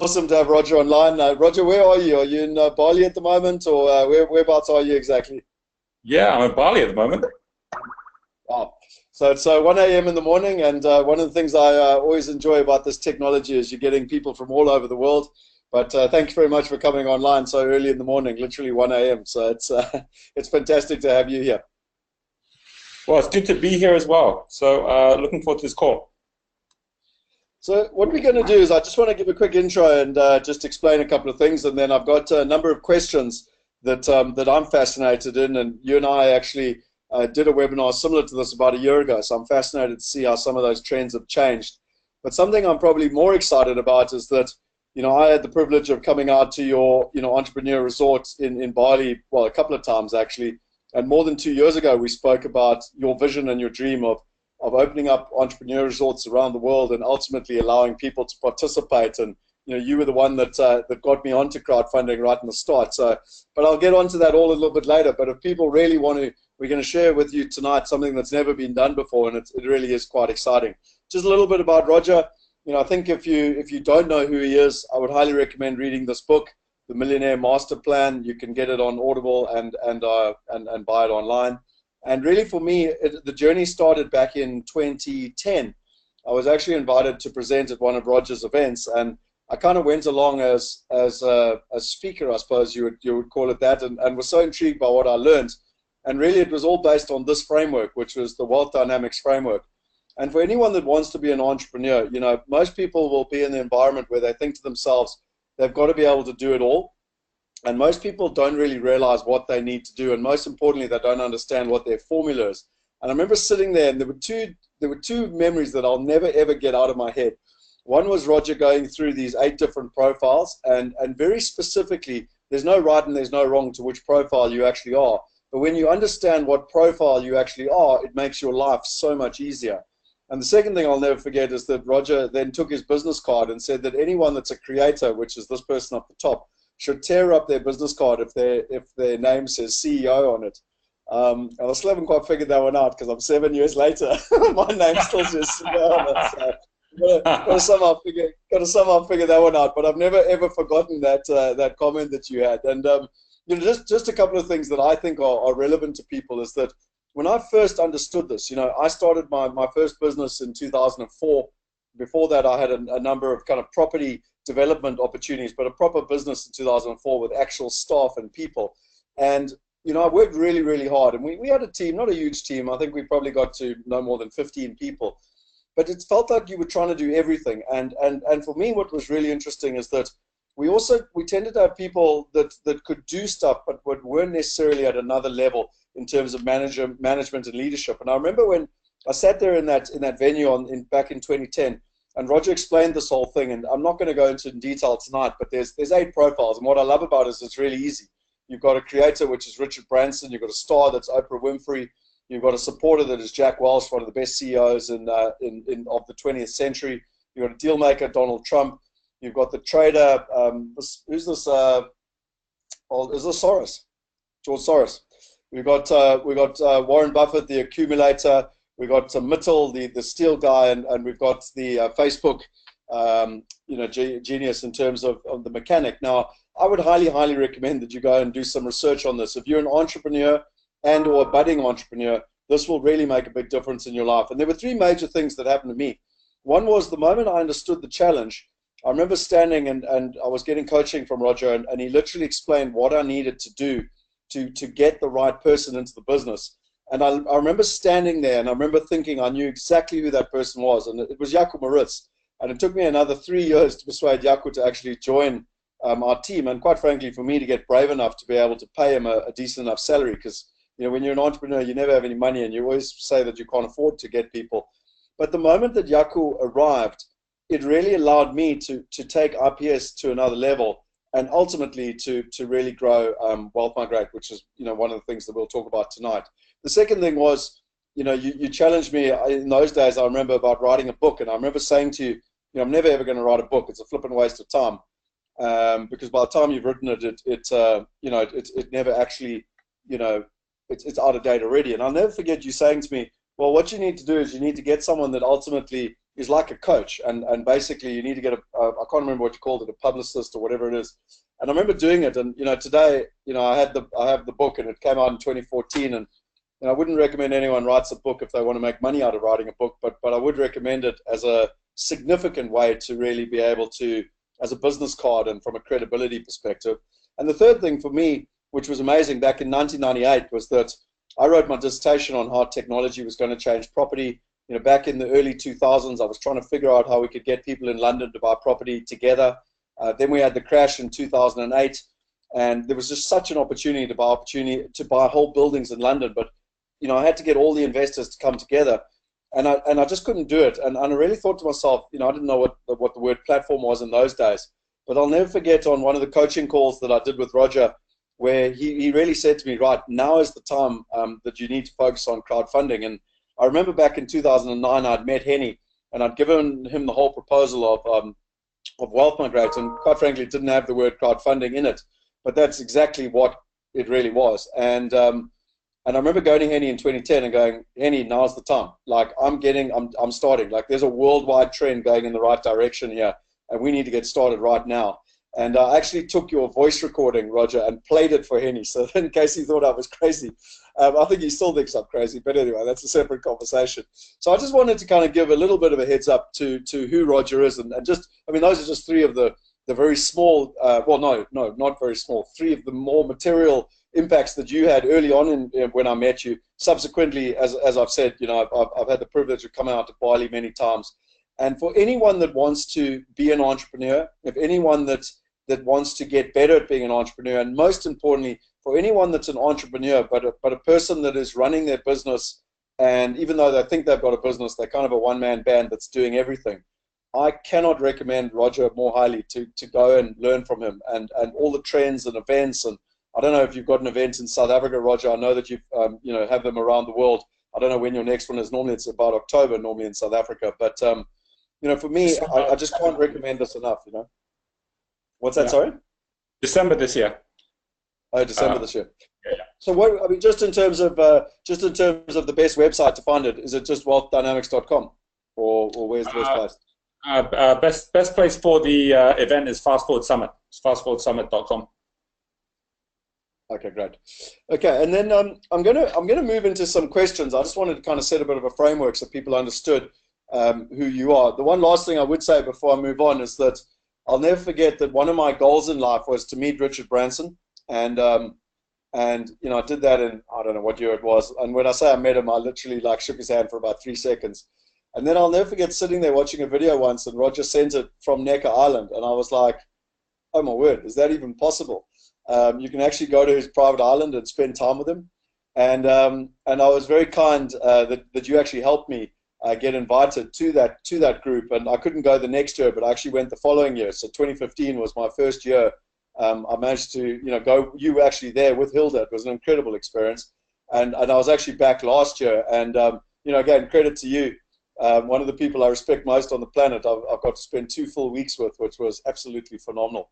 Awesome to have Roger online. Roger, where are you? Are you in Bali at the moment, or whereabouts are you exactly? Yeah, I'm in Bali at the moment. Oh, so it's 1 a.m. in the morning, and one of the things I always enjoy about this technology is you're getting people from all over the world. But thank you very much for coming online so early in the morning, literally 1 a.m. So it's it's fantastic to have you here. Well, it's good to be here as well. So, looking forward to this call. So what we're going to do is I just want to give a quick intro and just explain a couple of things, and then I've got a number of questions that I'm fascinated in, and you and I actually did a webinar similar to this about a year ago, so I'm fascinated to see how some of those trends have changed. But something I'm probably more excited about is that, I had the privilege of coming out to your, entrepreneur resort in Bali, well, a couple of times actually, and more than 2 years ago we spoke about your vision and your dream of opening up entrepreneur resorts around the world and ultimately allowing people to participate. And you were the one that got me onto crowdfunding right in the start. So, but I'll get onto that all a little bit later. But if people really want to, we're going to share with you tonight something that's never been done before, and it really is quite exciting. Just a little bit about Roger. I think if you don't know who he is, I would highly recommend reading this book, The Millionaire Master Plan. You can get it on Audible and buy it online. And really, for me, the journey started back in 2010. I was actually invited to present at one of Roger's events, and I kind of went along as a speaker, I suppose you would call it that, and was so intrigued by what I learned. And really, it was all based on this framework, which was the wealth dynamics framework. And for anyone that wants to be an entrepreneur, most people will be in the environment where they think to themselves, they've got to be able to do it all. And most people don't really realize what they need to do, and most importantly, they don't understand what their formula is. And I remember sitting there, and there were two memories that I'll never ever get out of my head. One was Roger going through these 8 different profiles, and very specifically, there's no right and there's no wrong to which profile you actually are. But when you understand what profile you actually are, it makes your life so much easier. And the second thing I'll never forget is that Roger then took his business card and said that anyone that's a creator, which is this person up the top, should tear up their business card if their name says CEO on it. And I still haven't quite figured that one out because I'm 7 years later. My name still says CEO on it. So got to somehow figure that one out. But I've never ever forgotten that comment that you had. And just a couple of things that I think are relevant to people is that when I first understood this, I started my first business in 2004. Before that, I had a number of kind of property development opportunities, but a proper business in 2004 with actual staff and people. And I worked really, really hard, and we had a team, not a huge team. I think we probably got to no more than 15 people, but it felt like you were trying to do everything. And for me, what was really interesting is that we tended to have people that could do stuff, but weren't necessarily at another level in terms of management and leadership. And I remember when I sat there in that venue back in 2010, and Roger explained this whole thing, and I'm not going to go into detail tonight, but there's 8 profiles, and what I love about it is it's really easy. You've got a creator, which is Richard Branson. You've got a star, that's Oprah Winfrey. You've got a supporter, that is Jack Welch, one of the best CEOs of the 20th century. You've got a deal maker, Donald Trump. You've got the trader, who's this? Is this Soros? George Soros. We've got Warren Buffett, the accumulator. We've got Mittal, the steel guy, and we've got the Facebook, genius in terms of the mechanic. Now, I would highly, highly recommend that you go and do some research on this. If you're an entrepreneur and or a budding entrepreneur, this will really make a big difference in your life. And there were 3 major things that happened to me. One was the moment I understood the challenge. I remember standing and I was getting coaching from Roger, and he literally explained what I needed to do to get the right person into the business. And I remember standing there, and I remember thinking I knew exactly who that person was, and it was Jaco Maritz. And it took me another 3 years to persuade Jaco to actually join our team, and quite frankly, for me to get brave enough to be able to pay him a decent enough salary, because when you're an entrepreneur, you never have any money, and you always say that you can't afford to get people. But the moment that Jaco arrived, it really allowed me to take IPS to another level, and ultimately to really grow Wealth Migrate, which is one of the things that we'll talk about tonight. The second thing was, you challenged me in those days. I remember about writing a book, and I remember saying to you, I'm never ever going to write a book. It's a flippant waste of time, because by the time you've written it, it never actually, it's out of date already. And I'll never forget you saying to me, well, what you need to do is you need to get someone that ultimately is like a coach, and basically you need to get I can't remember what you called it, a publicist or whatever it is. And I remember doing it, and today I have the book, and it came out in 2014, and I wouldn't recommend anyone writes a book if they want to make money out of writing a book, but I would recommend it as a significant way to really be able to, as a business card and from a credibility perspective. And the third thing for me, which was amazing back in 1998, was that I wrote my dissertation on how technology was going to change property. Back in the early 2000s, I was trying to figure out how we could get people in London to buy property together. Then we had the crash in 2008, and there was just such an opportunity to buy whole buildings in London. But I had to get all the investors to come together, and I just couldn't do it. And I really thought to myself, I didn't know what the word platform was in those days. But I'll never forget on one of the coaching calls that I did with Roger, where he really said to me, right, now is the time that you need to focus on crowdfunding. And I remember back in 2009, I'd met Henny, and I'd given him the whole proposal of Wealth Migrate, and quite frankly, it didn't have the word crowdfunding in it, but that's exactly what it really was. And I remember going to Henny in 2010 and going, Henny, now's the time. Like, I'm starting. Like, there's a worldwide trend going in the right direction here, and we need to get started right now. And I actually took your voice recording, Roger, and played it for Henny, so in case he thought I was crazy. I think he still thinks I'm crazy, but anyway, that's a separate conversation. So I just wanted to kind of give a little bit of a heads up to who Roger is, and just, those are just three of the very small, well, no, not very small, three of the more material impacts that you had early on when I met you. Subsequently, as I've said, I've had the privilege of coming out to Bali many times. And for anyone that wants to be an entrepreneur, if anyone that wants to get better at being an entrepreneur, and most importantly, for anyone that's an entrepreneur, but a person that is running their business, and even though they think they've got a business, they're kind of a one-man band that's doing everything. I cannot recommend Roger more highly to go and learn from him, and all the trends and events. And I don't know if you've got an event in South Africa, Roger. I know that you have them around the world. I don't know when your next one is. Normally it's about October, normally in South Africa. But for me, I just can't recommend this enough. What's that? Yeah. Sorry? December this year. Oh, December this year. Yeah. So what? Just in terms of the best website to find it, is it just wealthdynamics.com, or where's the best place? Best place for the event is Fast Forward Summit. It's fastforwardsummit.com. Okay, great. Okay, and then I'm gonna move into some questions. I just wanted to kind of set a bit of a framework so people understood who you are. The one last thing I would say before I move on is that I'll never forget that one of my goals in life was to meet Richard Branson, and I did that in, I don't know what year it was. And when I say I met him, I literally like shook his hand for about 3 seconds. And then I'll never forget sitting there watching a video once, and Roger sent it from Necker Island, and I was like, oh my word, is that even possible? You can actually go to his private island and spend time with him. And I was very kind that you actually helped me get invited to that group. And I couldn't go the next year, but I actually went the following year. So 2015 was my first year. I managed to go. You were actually there with Hilda. It was an incredible experience. And I was actually back last year. And again, credit to you. One of the people I respect most on the planet, I've got to spend 2 full weeks with, which was absolutely phenomenal.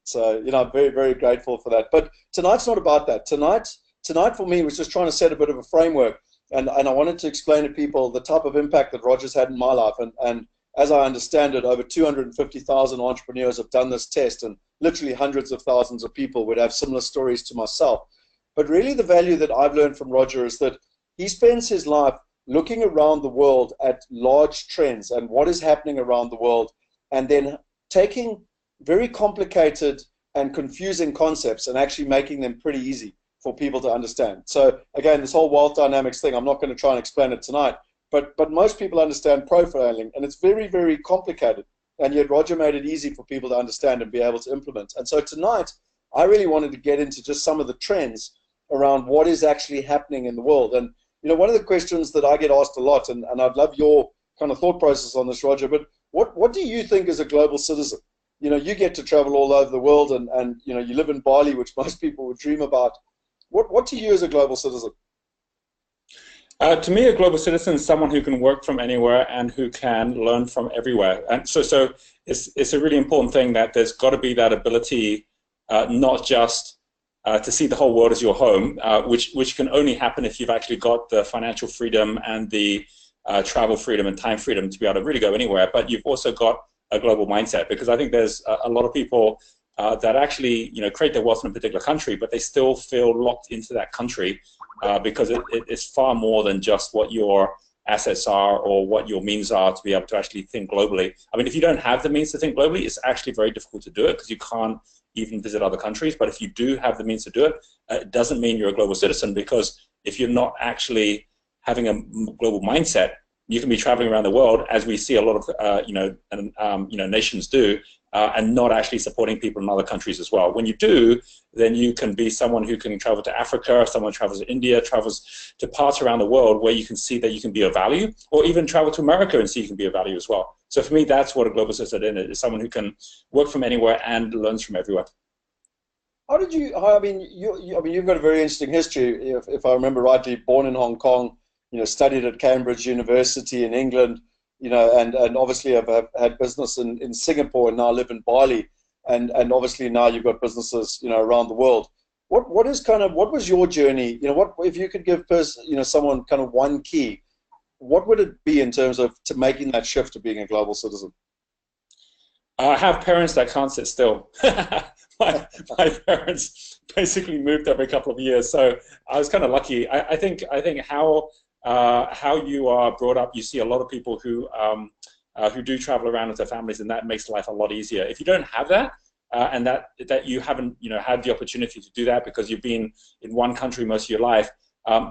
So I'm very, very grateful for that. But tonight's not about that. Tonight for me was just trying to set a bit of a framework, and I wanted to explain to people the type of impact that Roger's had in my life. And as I understand it, over 250,000 entrepreneurs have done this test, and literally hundreds of thousands of people would have similar stories to myself. But really the value that I've learned from Roger is that he spends his life looking around the world at large trends and what is happening around the world, and then taking very complicated and confusing concepts and actually making them pretty easy for people to understand. So again, this whole wealth dynamics thing, I'm not going to try and explain it tonight, but most people understand profiling, and it's very, very complicated, and yet Roger made it easy for people to understand and be able to implement. And so tonight, I really wanted to get into just some of the trends around what is actually happening in the world. And one of the questions that I get asked a lot, and I'd love your kind of thought process on this, Roger, but what do you think is a global citizen? You get to travel all over the world, and you live in Bali, which most people would dream about. What to you is a global citizen? To me, a global citizen is someone who can work from anywhere and who can learn from everywhere. And so it's a really important thing that there's got to be that ability, not just to see the whole world as your home, which can only happen if you've actually got the financial freedom and the travel freedom and time freedom to be able to really go anywhere, but you've also got a global mindset, because I think there's a lot of people that actually, create their wealth in a particular country, but they still feel locked into that country because it's far more than just what your assets are or what your means are to be able to actually think globally. I mean, if you don't have the means to think globally, it's actually very difficult to do it because you can't even visit other countries. But if you do have the means to do it, it doesn't mean you're a global citizen, because if you're not actually having a global mindset, you can be traveling around the world, as we see a lot of nations do, and not actually supporting people in other countries as well. When you do, then you can be someone who can travel to Africa, someone travels to India, travels to parts around the world where you can see that you can be of value, or even travel to America and see you can be of value as well. So for me, that's what a global citizen is someone who can work from anywhere and learns from everywhere. How did you? I mean, you've got a very interesting history. If I remember rightly, born in Hong Kong, studied at Cambridge University in England, and obviously have had business in Singapore and now live in Bali, and obviously now you've got businesses, around the world. What was your journey? What if you could give someone kind of one key, what would it be in terms of to making that shift to being a global citizen? I have parents that can't sit still. my parents basically moved every couple of years, so I was kind of lucky. I think how you are brought up, you see a lot of people who do travel around with their families, and that makes life a lot easier. If you don't have that, and that you haven't had the opportunity to do that because you've been in one country most of your life,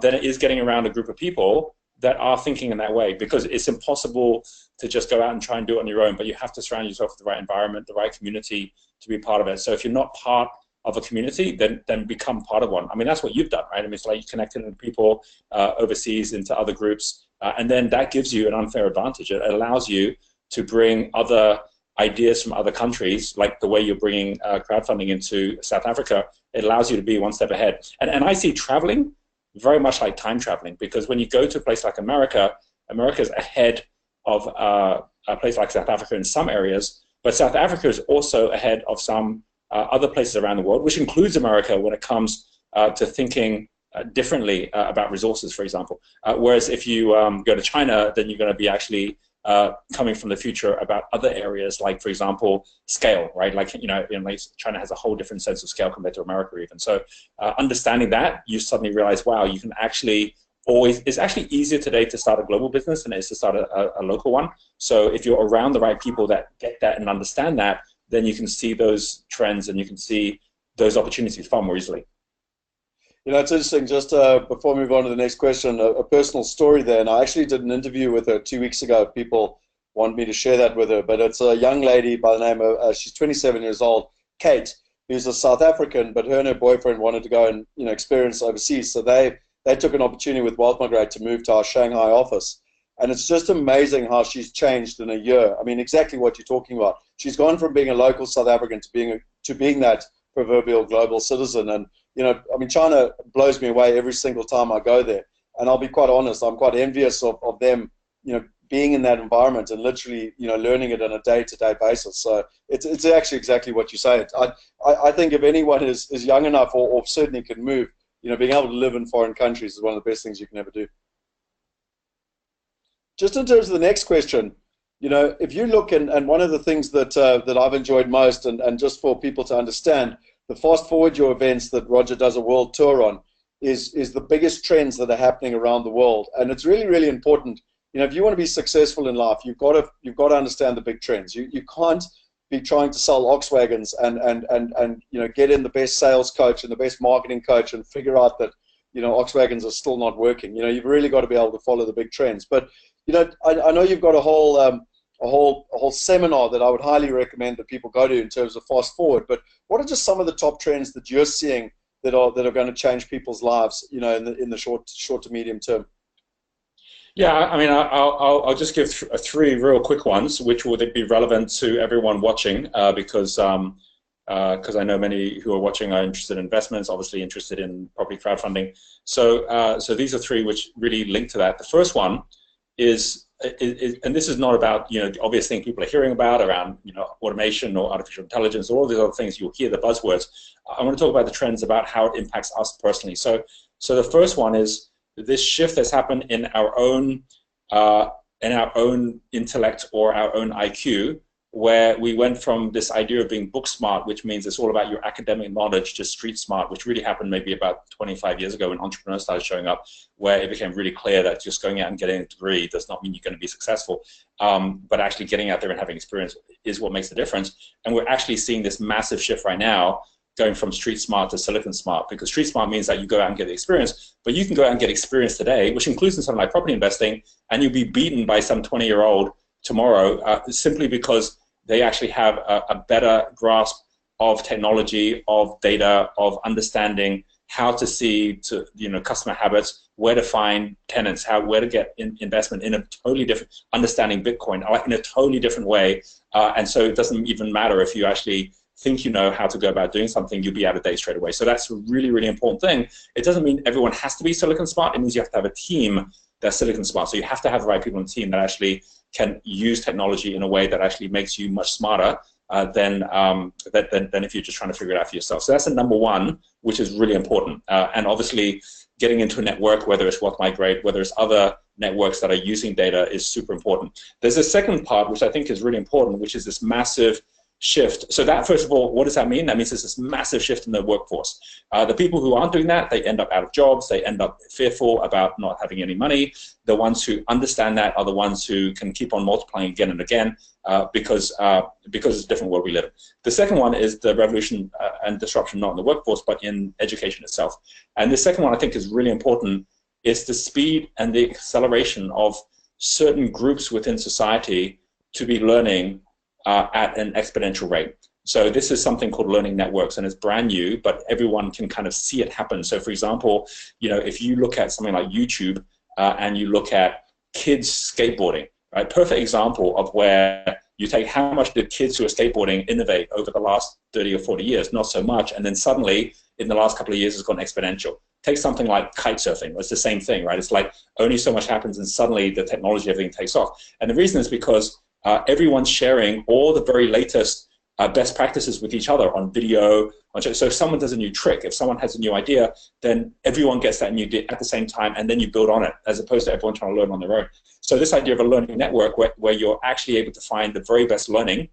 then it is getting around a group of people that are thinking in that way, because it's impossible to just go out and try and do it on your own, but you have to surround yourself with the right environment, the right community to be part of it. So if you're not part of a community, then become part of one. I mean, that's what you've done, right? I mean, it's like you connected with people overseas into other groups, and then that gives you an unfair advantage. It allows you to bring other ideas from other countries, like the way you're bringing crowdfunding into South Africa. It allows you to be one step ahead. And I see traveling very much like time traveling, because when you go to a place like America, America's ahead of a place like South Africa in some areas, but South Africa is also ahead of some other places around the world, which includes America when it comes to thinking differently about resources, for example. Whereas if you go to China, then you're going to be actually coming from the future about other areas, like, for example, scale, right? Like, China has a whole different sense of scale compared to America even. So understanding that, you suddenly realize, wow, you can actually it's actually easier today to start a global business than it is to start a local one. So if you're around the right people that get that and understand that, then you can see those trends and you can see those opportunities far more easily. It's interesting, just before we move on to the next question, a personal story there. And I actually did an interview with her 2 weeks ago. People want me to share that with her. But it's a young lady by the name of, she's 27 years old, Kate, who's a South African, but her and her boyfriend wanted to go and experience overseas. So they took an opportunity with Wealth Migrate to move to our Shanghai office. And it's just amazing how she's changed in a year. I mean, exactly what you're talking about. She's gone from being a local South African to being that proverbial global citizen. And I mean, China blows me away every single time I go there. And I'll be quite honest, I'm quite envious of them, being in that environment and literally, learning it on a day-to-day basis. So it's actually exactly what you say. I think if anyone is young enough or certainly can move, being able to live in foreign countries is one of the best things you can ever do. Just in terms of the next question, if you look, and one of the things that I've enjoyed most, and just for people to understand, the Fast Forward Your events that Roger does a world tour on is the biggest trends that are happening around the world. And it's really, really important. If you want to be successful in life, you've got to understand the big trends. You can't be trying to sell Volkswagens and get in the best sales coach and the best marketing coach and figure out that Volkswagens are still not working. You've really got to be able to follow the big trends. But I know you've got a whole seminar that I would highly recommend that people go to in terms of fast forward. But what are just some of the top trends that you're seeing that are going to change people's lives, in the short to medium term? Yeah, I mean, I'll just give three real quick ones, which would be relevant to everyone watching, because I know many who are watching are interested in investments, obviously interested in property crowdfunding. So these are three which really link to that. The first one is and this is not about the obvious thing people are hearing about around automation or artificial intelligence or all these other things. You'll hear the buzzwords. I want to talk about the trends about how it impacts us personally. So the first one is this shift that's happened in our own in our own intellect or our own IQ, where we went from this idea of being book smart, which means it's all about your academic knowledge, to street smart, which really happened maybe about 25 years ago when entrepreneurs started showing up, where it became really clear that just going out and getting a degree does not mean you're going to be successful, but actually getting out there and having experience is what makes the difference. And we're actually seeing this massive shift right now, going from street smart to silicon smart, because street smart means that you go out and get the experience, but you can go out and get experience today, which includes in something like property investing, and you'll be beaten by some 20-year-old tomorrow simply because they actually have a better grasp of technology, of data, of understanding how to see to customer habits, where to find tenants, where to get investment in a totally different, understanding Bitcoin like in a totally different way, and so it doesn't even matter if you actually think you know how to go about doing something, you'll be out of date straight away. So that's a really, really important thing. It doesn't mean everyone has to be silicon smart. It means you have to have a team that's silicon smart. So you have to have the right people on the team that actually can use technology in a way that actually makes you much smarter than if you're just trying to figure it out for yourself. So that's the number one, which is really important. And obviously, getting into a network, whether it's Migrate, whether it's other networks that are using data, is super important. There's a second part, which I think is really important, which is this massive shift. So that, first of all, what does that mean? That means there's this massive shift in the workforce. The people who aren't doing that, they end up out of jobs, they end up fearful about not having any money. The ones who understand that are the ones who can keep on multiplying again and again because it's a different world we live in. The second one is the revolution and disruption, not in the workforce, but in education itself. And the second one I think is really important, is the speed and the acceleration of certain groups within society to be learning at an exponential rate. So this is something called learning networks, and it's brand new, but everyone can kind of see it happen. So for example, if you look at something like YouTube and you look at kids skateboarding, right? Perfect example of where you take how much did kids who are skateboarding innovate over the last 30 or 40 years? Not so much. And then suddenly in the last couple of years it's gone exponential. Take something like kite surfing. It's the same thing, right? It's like only so much happens and suddenly the technology, everything takes off. And the reason is because everyone's sharing all the very latest best practices with each other on video. So if someone does a new trick, if someone has a new idea, then everyone gets that new idea at the same time, and then you build on it, as opposed to everyone trying to learn on their own. So this idea of a learning network where you're actually able to find the very best learning,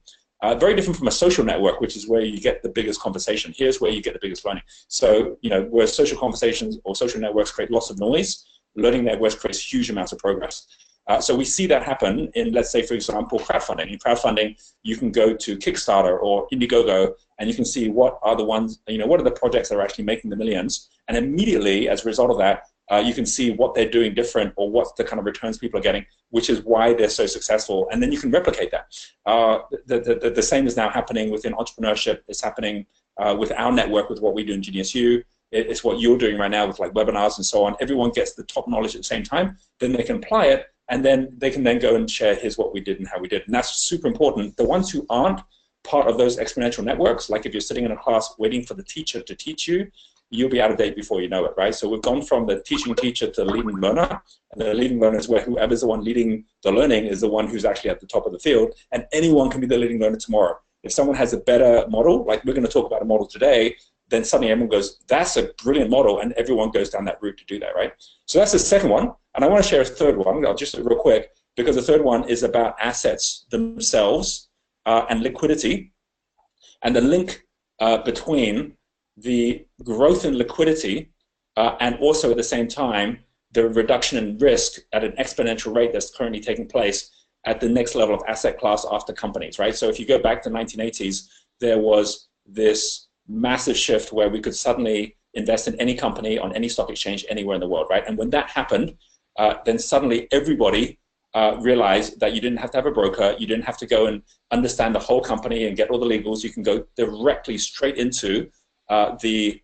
very different from a social network, which is where you get the biggest conversation. Here's where you get the biggest learning. So, where social conversations or social networks create lots of noise, learning networks creates huge amounts of progress. So we see that happen in, let's say, for example, crowdfunding. In crowdfunding, you can go to Kickstarter or Indiegogo, and you can see what are the ones, what are the projects that are actually making the millions. And immediately, as a result of that, you can see what they're doing different or what's the kind of returns people are getting, which is why they're so successful. And then you can replicate that. The same is now happening within entrepreneurship. It's happening with our network, with what we do in GeniusU. It's what you're doing right now with like webinars and so on. Everyone gets the top knowledge at the same time. Then they can apply it. And then they can then go and share, here's what we did and how we did. And that's super important. The ones who aren't part of those exponential networks, like if you're sitting in a class waiting for the teacher to teach you, you'll be out of date before you know it, right? So we've gone from the teaching teacher to the leading learner. And the leading learner is where whoever's the one leading the learning is the one who's actually at the top of the field. And anyone can be the leading learner tomorrow. If someone has a better model, like we're going to talk about a model today, then suddenly everyone goes, that's a brilliant model, and everyone goes down that route to do that, right? So that's the second one, and I want to share a third one. I'll just real quick, because the third one is about assets themselves and liquidity, and the link between the growth in liquidity and also at the same time the reduction in risk at an exponential rate that's currently taking place at the next level of asset class after companies, right? So if you go back to the 1980s, there was this massive shift where we could suddenly invest in any company on any stock exchange anywhere in the world, right? And when that happened, then suddenly everybody realized that you didn't have to have a broker, you didn't have to go and understand the whole company and get all the legals. You can go directly straight into the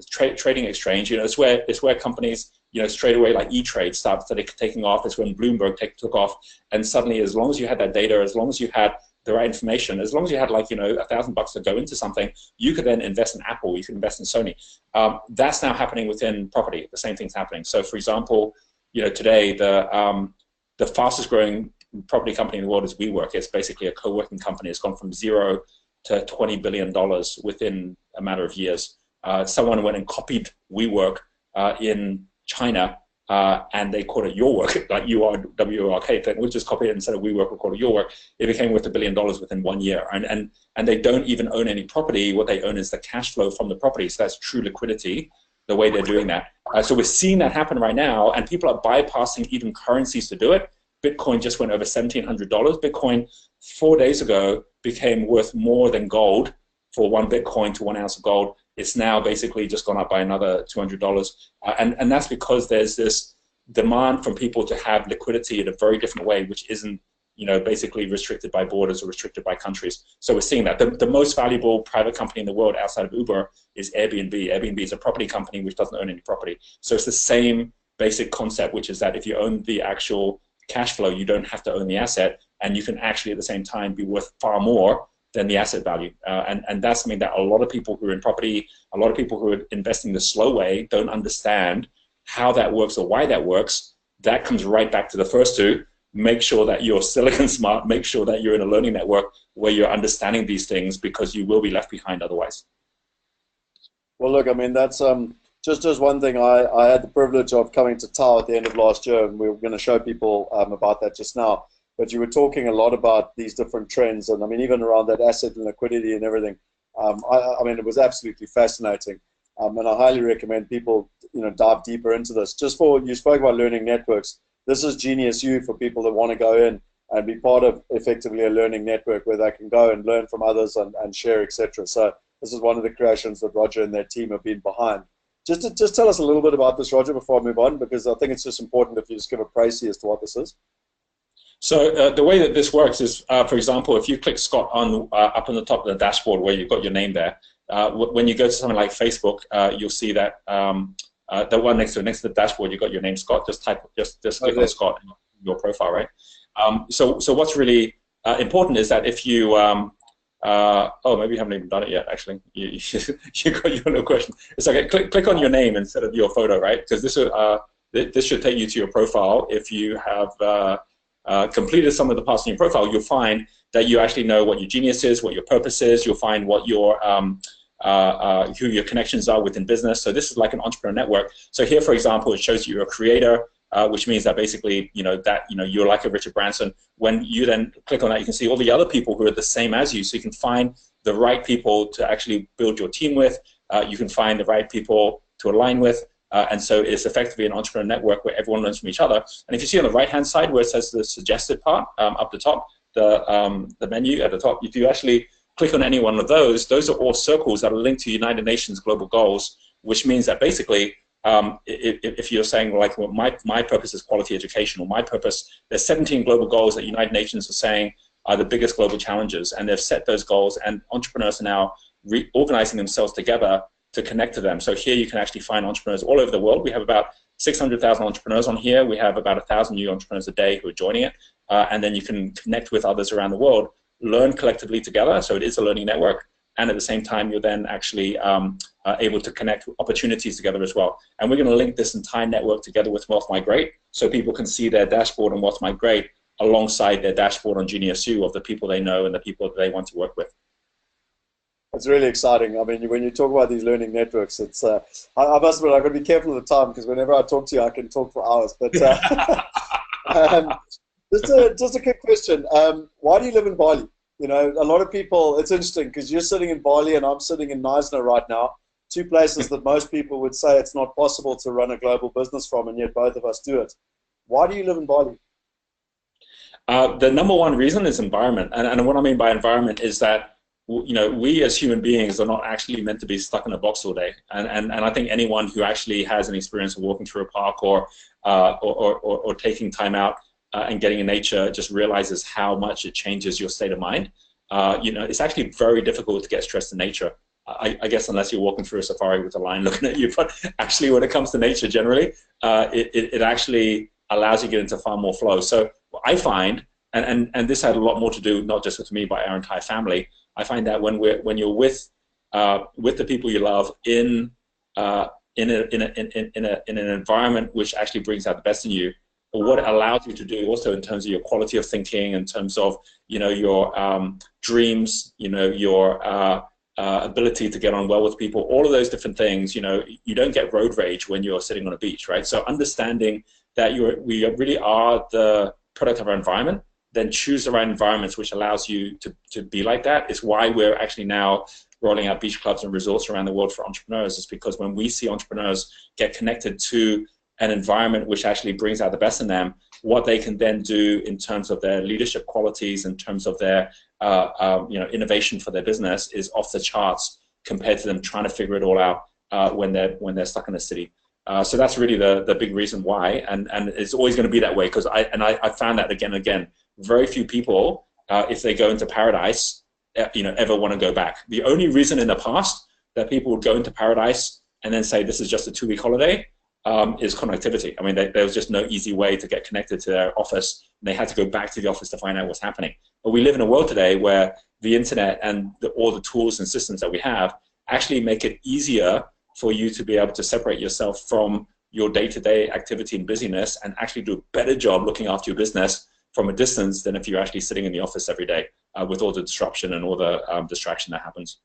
trading exchange. It's where companies, straight away like E-Trade started taking off. It's when Bloomberg took off, and suddenly, as long as you had that data, as long as you had the right information, as long as you had like $1,000 to go into something, you could then invest in Apple, you could invest in Sony. That's now happening within property. The same thing's happening. So for example, today the fastest growing property company in the world is WeWork. It's basically a co-working company. It's gone from $0 to $20 billion within a matter of years. Someone went and copied WeWork in China and they called it your work, like URWORK thing. We'll just copy it instead of we work, we'll call it your work. It became worth $1 billion within 1 year. And they don't even own any property. What they own is the cash flow from the property. So that's true liquidity, the way they're doing that. So we're seeing that happen right now, and people are bypassing even currencies to do it. Bitcoin just went over $1,700. Bitcoin 4 days ago became worth more than gold for 1 Bitcoin to 1 ounce of gold. It's now basically just gone up by another $200. And that's because there's this demand from people to have liquidity in a very different way, which isn't, basically restricted by borders or restricted by countries. So we're seeing that. The most valuable private company in the world outside of Uber is Airbnb. Airbnb is a property company which doesn't own any property. So it's the same basic concept, which is that if you own the actual cash flow, you don't have to own the asset, and you can actually at the same time be worth far more than the asset value. And that's something that a lot of people who are in property, a lot of people who are investing the slow way don't understand how that works or why that works. That comes right back to the first two. Make sure that you're silicon smart, make sure that you're in a learning network where you're understanding these things, because you will be left behind otherwise. Well, look, I mean, that's just one thing. I had the privilege of coming to Tau at the end of last year, and we were going to show people about that just now. But you were talking a lot about these different trends, and I mean, even around that asset and liquidity and everything. I mean, it was absolutely fascinating, and I highly recommend people, dive deeper into this. Just for, you spoke about learning networks. This is Genius U for people that want to go in and be part of effectively a learning network where they can go and learn from others and share, etc. So this is one of the creations that Roger and their team have been behind. Just tell us a little bit about this, Roger, before I move on, because I think it's just important if you just give a précis as to what this is. So the way that this works is, for example, if you click Scott on up on the top of the dashboard where you've got your name there, when you go to something like Facebook, you'll see that the one next to the dashboard, you've got your name, Scott. Just click on Scott in your profile, right? So what's really important is that if you oh, maybe you haven't even done it yet. Actually, you got your question. It's okay. Click on your name instead of your photo, right? Because this should take you to your profile. If you have completed some of the parts in your profile, you'll find that you actually know what your genius is, what your purpose is. You'll find what your who your connections are within business. So this is like an entrepreneur network. So here, for example, it shows you you're a creator, which means that basically, you're like a Richard Branson. When you then click on that, you can see all the other people who are the same as you. So you can find the right people to actually build your team with. You can find the right people to align with. And so it's effectively an entrepreneur network where everyone learns from each other. And if you see on the right-hand side where it says the suggested part up the top, the menu at the top, if you actually click on any one of those are all circles that are linked to United Nations global goals, which means that basically if you're saying, like, well, my purpose is quality education, or my purpose, there's 17 global goals that United Nations are saying are the biggest global challenges, and they've set those goals, and entrepreneurs are now reorganizing themselves together to connect to them. So here you can actually find entrepreneurs all over the world. We have about 600,000 entrepreneurs on here. We have about 1,000 new entrepreneurs a day who are joining it, and then you can connect with others around the world, learn collectively together. So it is a learning network, and at the same time you're then actually able to connect opportunities together as well. And we're going to link this entire network together with Wealth Migrate, so people can see their dashboard on Wealth Migrate alongside their dashboard on Genius U of the people they know and the people that they want to work with. It's really exciting. I mean, when you talk about these learning networks, it's I must admit, I've got to be careful of the time, because whenever I talk to you, I can talk for hours. But just a quick question. Why do you live in Bali? A lot of people, it's interesting because you're sitting in Bali and I'm sitting in Knysna right now, two places that most people would say it's not possible to run a global business from, and yet both of us do it. Why do you live in Bali? The number one reason is environment. And what I mean by environment is that we as human beings are not actually meant to be stuck in a box all day. And I think anyone who actually has an experience of walking through a park or taking time out and getting in nature just realizes how much it changes your state of mind. It's actually very difficult to get stressed in nature. I guess unless you're walking through a safari with a lion looking at you, but actually when it comes to nature generally, it actually allows you to get into far more flow. So what I find, and this had a lot more to do not just with me, but our entire family, I find that when you're with the people you love in an environment which actually brings out the best in you, what it allows you to do also in terms of your quality of thinking, in terms of your dreams, your ability to get on well with people, all of those different things. You don't get road rage when you're sitting on a beach, right? So understanding that we really are the product of our environment, then choose the right environments which allows you to be like that is why we're actually now rolling out beach clubs and resorts around the world for entrepreneurs. Is because when we see entrepreneurs get connected to an environment which actually brings out the best in them, what they can then do in terms of their leadership qualities, in terms of their innovation for their business is off the charts compared to them trying to figure it all out when they're stuck in the city. So that's really the big reason why, and it's always going to be that way, because I found that again and again. Very few people, if they go into paradise, ever want to go back. The only reason in the past that people would go into paradise and then say this is just a 2-week holiday is connectivity. I mean, there was just no easy way to get connected to their office, and they had to go back to the office to find out what's happening. But we live in a world today where the internet and all the tools and systems that we have actually make it easier for you to be able to separate yourself from your day-to-day activity and busyness and actually do a better job looking after your business from a distance than if you're actually sitting in the office every day with all the disruption and all the distraction that happens.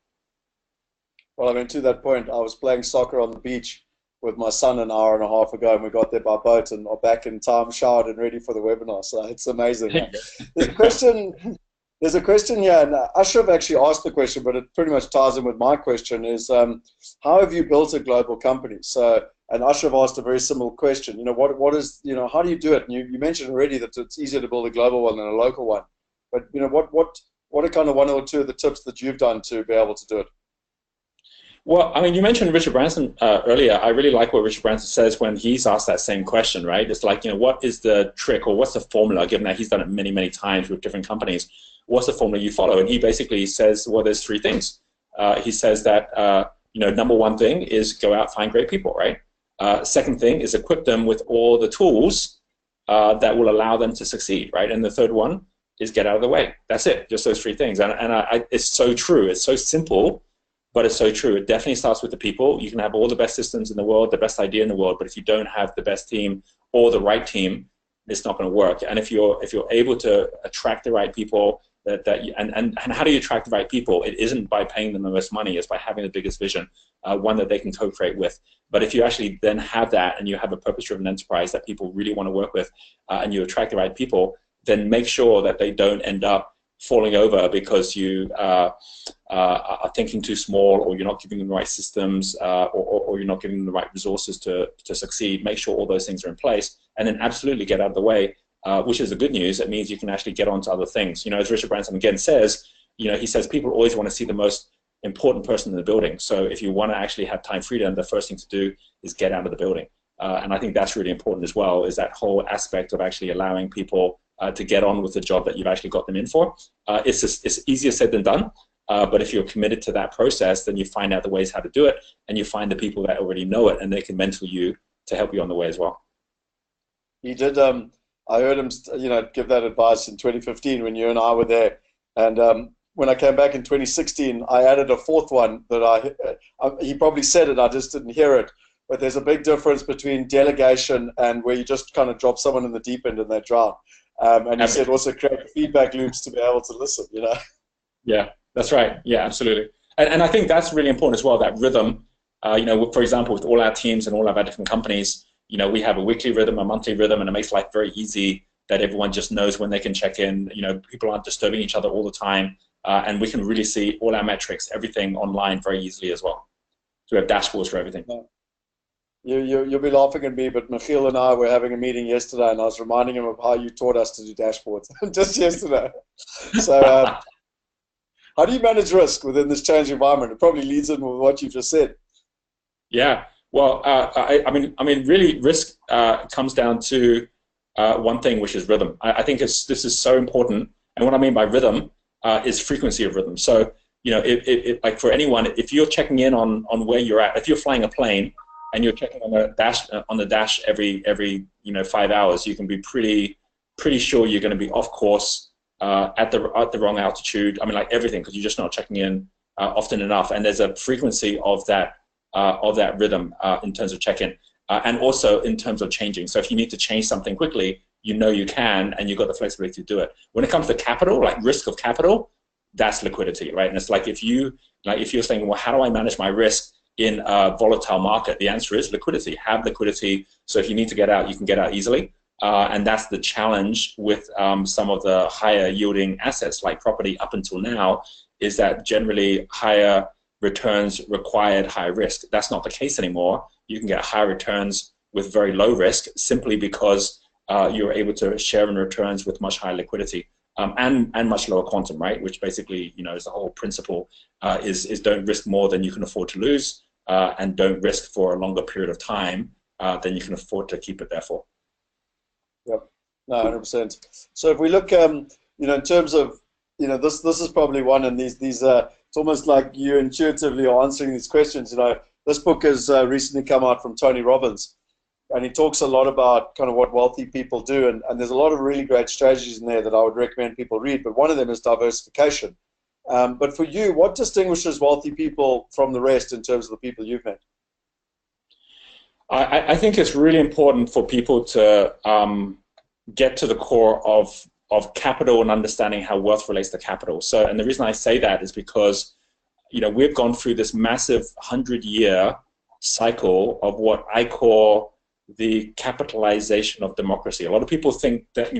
Well, I mean, to that point, I was playing soccer on the beach with my son an hour and a half ago, and we got there by boat and are back in time, showered and ready for the webinar. So it's amazing. There's a question here, and Ashraf actually asked the question, but it pretty much ties in with my question, is how have you built a global company? So, and Ashraf asked a very similar question. What is, how do you do it? And you mentioned already that it's easier to build a global one than a local one. But, what are kind of one or two of the tips that you've done to be able to do it? Well, I mean, you mentioned Richard Branson earlier. I really like what Richard Branson says when he's asked that same question, right? It's like, what is the trick or what's the formula, given that he's done it many, many times with different companies? What's the formula you follow? And he basically says, well, there's 3 things. He says that, number 1 thing is go out, find great people, right? Second thing is equip them with all the tools that will allow them to succeed, right? And the third one is get out of the way. That's it, just those 3 things. And it's so true. It's so simple, but it's so true. It definitely starts with the people. You can have all the best systems in the world, the best idea in the world, but if you don't have the best team or the right team, it's not going to work. And if you're able to attract the right people, and how do you attract the right people? It isn't by paying them the most money. It's by having the biggest vision, one that they can co-create with. But if you actually then have that and you have a purpose-driven enterprise that people really want to work with, and you attract the right people, then make sure that they don't end up falling over because you are thinking too small, or you're not giving them the right systems, or you're not giving them the right resources to succeed. Make sure all those things are in place, and then absolutely get out of the way. Which is the good news. It means you can actually get on to other things. As Richard Branson again says, he says people always want to see the most important person in the building. So if you want to actually have time freedom, the first thing to do is get out of the building. And I think that's really important as well, is that whole aspect of actually allowing people to get on with the job that you've actually got them in for. It's easier said than done. But if you're committed to that process, then you find out the ways how to do it, and you find the people that already know it, and they can mentor you to help you on the way as well. He did. I heard him, give that advice in 2015 when you and I were there. And when I came back in 2016, I added a 4th one that he probably said it, I just didn't hear it. But there's a big difference between delegation and where you just kind of drop someone in the deep end and they drown. And he said also create feedback loops to be able to listen, Yeah, that's right. Yeah, absolutely. And I think that's really important as well, that rhythm. For example, with all our teams and all of our different companies, we have a weekly rhythm, a monthly rhythm, and it makes life very easy that everyone just knows when they can check in. People aren't disturbing each other all the time, and we can really see all our metrics, everything online very easily as well. So we have dashboards for everything. You'll be laughing at me, but Michiel and I were having a meeting yesterday, and I was reminding him of how you taught us to do dashboards just yesterday. So how do you manage risk within this changing environment? It probably leads in with what you just said. Yeah. Well, I mean, really, risk comes down to one thing, which is rhythm. I think this is so important, and what I mean by rhythm is frequency of rhythm. So, like for anyone, if you're checking in on where you're at, if you're flying a plane and you're checking on the dash every 5 hours, you can be pretty sure you're going to be off course at the wrong altitude. I mean, like everything, because you're just not checking in often enough, and there's a frequency of that rhythm in terms of check-in, and also in terms of changing. So if you need to change something quickly, you can, and you've got the flexibility to do it. When it comes to capital, like risk of capital, that's liquidity, right? And it's like if you're saying, well, how do I manage my risk in a volatile market? The answer is liquidity. Have liquidity, so if you need to get out, you can get out easily. And that's the challenge with some of the higher yielding assets like property up until now, is that generally higher returns required higher risk. That's not the case anymore. You can get higher returns with very low risk simply because you're able to share in returns with much higher liquidity and much lower quantum, right? Which basically, is the whole principle is don't risk more than you can afford to lose and don't risk for a longer period of time than you can afford to keep it there for. Yep, no, 100%. So if we look, in terms of, this is probably one, and these it's almost like you intuitively are answering these questions. This book has recently come out from Tony Robbins, and he talks a lot about kind of what wealthy people do, and there's a lot of really great strategies in there that I would recommend people read, but one of them is diversification. But for you, what distinguishes wealthy people from the rest in terms of the people you've met? I think it's really important for people to get to the core of capital and understanding how wealth relates to capital. So, and the reason I say that is because, we've gone through this massive 100-year cycle of what I call the capitalization of democracy. A lot of people think that,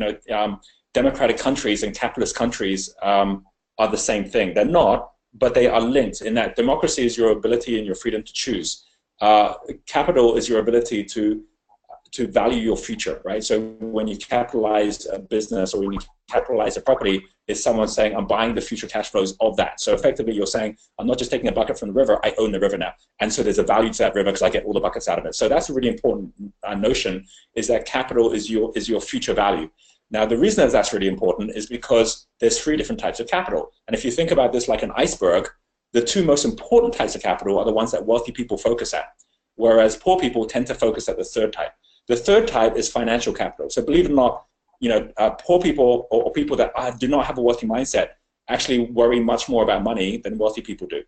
democratic countries and capitalist countries are the same thing. They're not, but they are linked in that democracy is your ability and your freedom to choose. Capital is your ability to value your future, right? So when you capitalize a business or when you capitalize a property, it's someone saying, I'm buying the future cash flows of that. So effectively you're saying, I'm not just taking a bucket from the river, I own the river now. And so there's a value to that river because I get all the buckets out of it. So that's a really important notion, is that capital is your future value. Now, the reason that that's really important is because there's 3 different types of capital. And if you think about this like an iceberg, the 2 most important types of capital are the ones that wealthy people focus at, whereas poor people tend to focus at the 3rd type. The 3rd type is financial capital. So believe it or not, poor people or people that do not have a wealthy mindset actually worry much more about money than wealthy people do.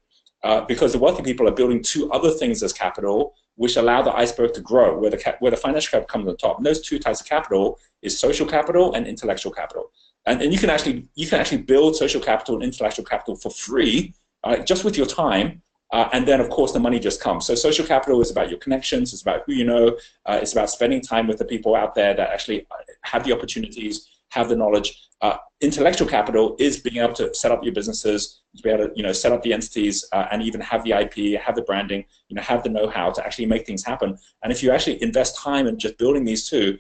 Because the wealthy people are building 2 other things as capital, which allow the iceberg to grow, where the financial capital comes on top. And those 2 types of capital is social capital and intellectual capital. And you can actually build social capital and intellectual capital for free, just with your time. And then, of course, the money just comes. So social capital is about your connections. It's about who you know. It's about spending time with the people out there that actually have the opportunities, have the knowledge. Intellectual capital is being able to set up your businesses, to be able to set up the entities, and even have the IP, have the branding, have the know-how to actually make things happen. And if you actually invest time in just building these 2,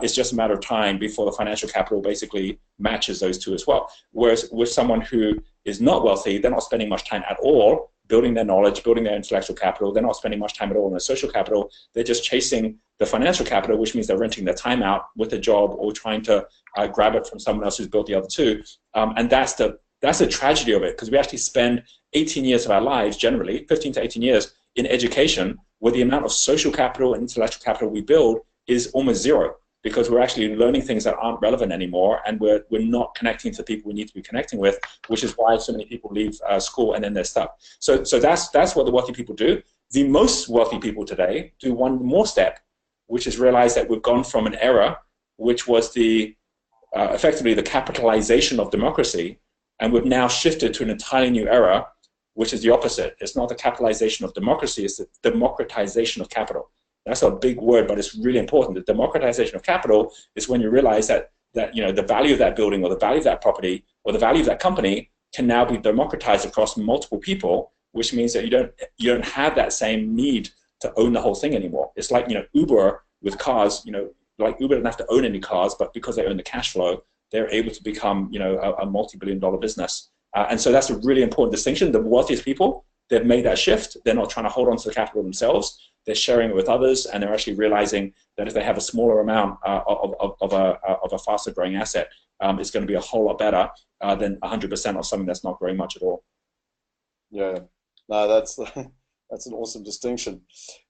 it's just a matter of time before the financial capital basically matches those 2 as well. Whereas with someone who is not wealthy, they're not spending much time at all building their knowledge, building their intellectual capital. They're not spending much time at all on their social capital. They're just chasing the financial capital, which means they're renting their time out with a job or trying to grab it from someone else who's built the other 2. And that's the tragedy of it, because we actually spend 18 years of our lives, generally 15 to 18 years, in education, where the amount of social capital and intellectual capital we build is almost 0. Because we're actually learning things that aren't relevant anymore, and we're not connecting to the people we need to be connecting with, which is why so many people leave school and then they're stuck. So that's what the wealthy people do. The most wealthy people today do one more step, which is realize that we've gone from an era which was effectively the capitalization of democracy, and we've now shifted to an entirely new era, which is the opposite. It's not the capitalization of democracy, it's the democratization of capital. That's a big word, but it's really important. The democratization of capital is when you realize that the value of that building or the value of that property or the value of that company can now be democratized across multiple people, which means that you don't have that same need to own the whole thing anymore. It's like Uber with cars. Like Uber doesn't have to own any cars, but because they own the cash flow, they're able to become a multi-billion-dollar business. And so that's a really important distinction. The wealthiest people, they've made that shift. They're not trying to hold on to the capital themselves. They're sharing it with others, and they're actually realizing that if they have a smaller amount of a faster growing asset, it's going to be a whole lot better than 100% of something that's not growing much at all. Yeah, no, that's an awesome distinction.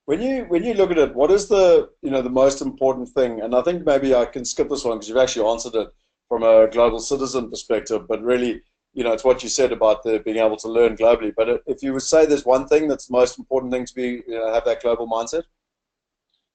When you look at it, what is the most important thing? And I think maybe I can skip this one because you've actually answered it from a global citizen perspective, but really, it's what you said about being able to learn globally. But if you would say there's one thing that's the most important thing to be, have that global mindset?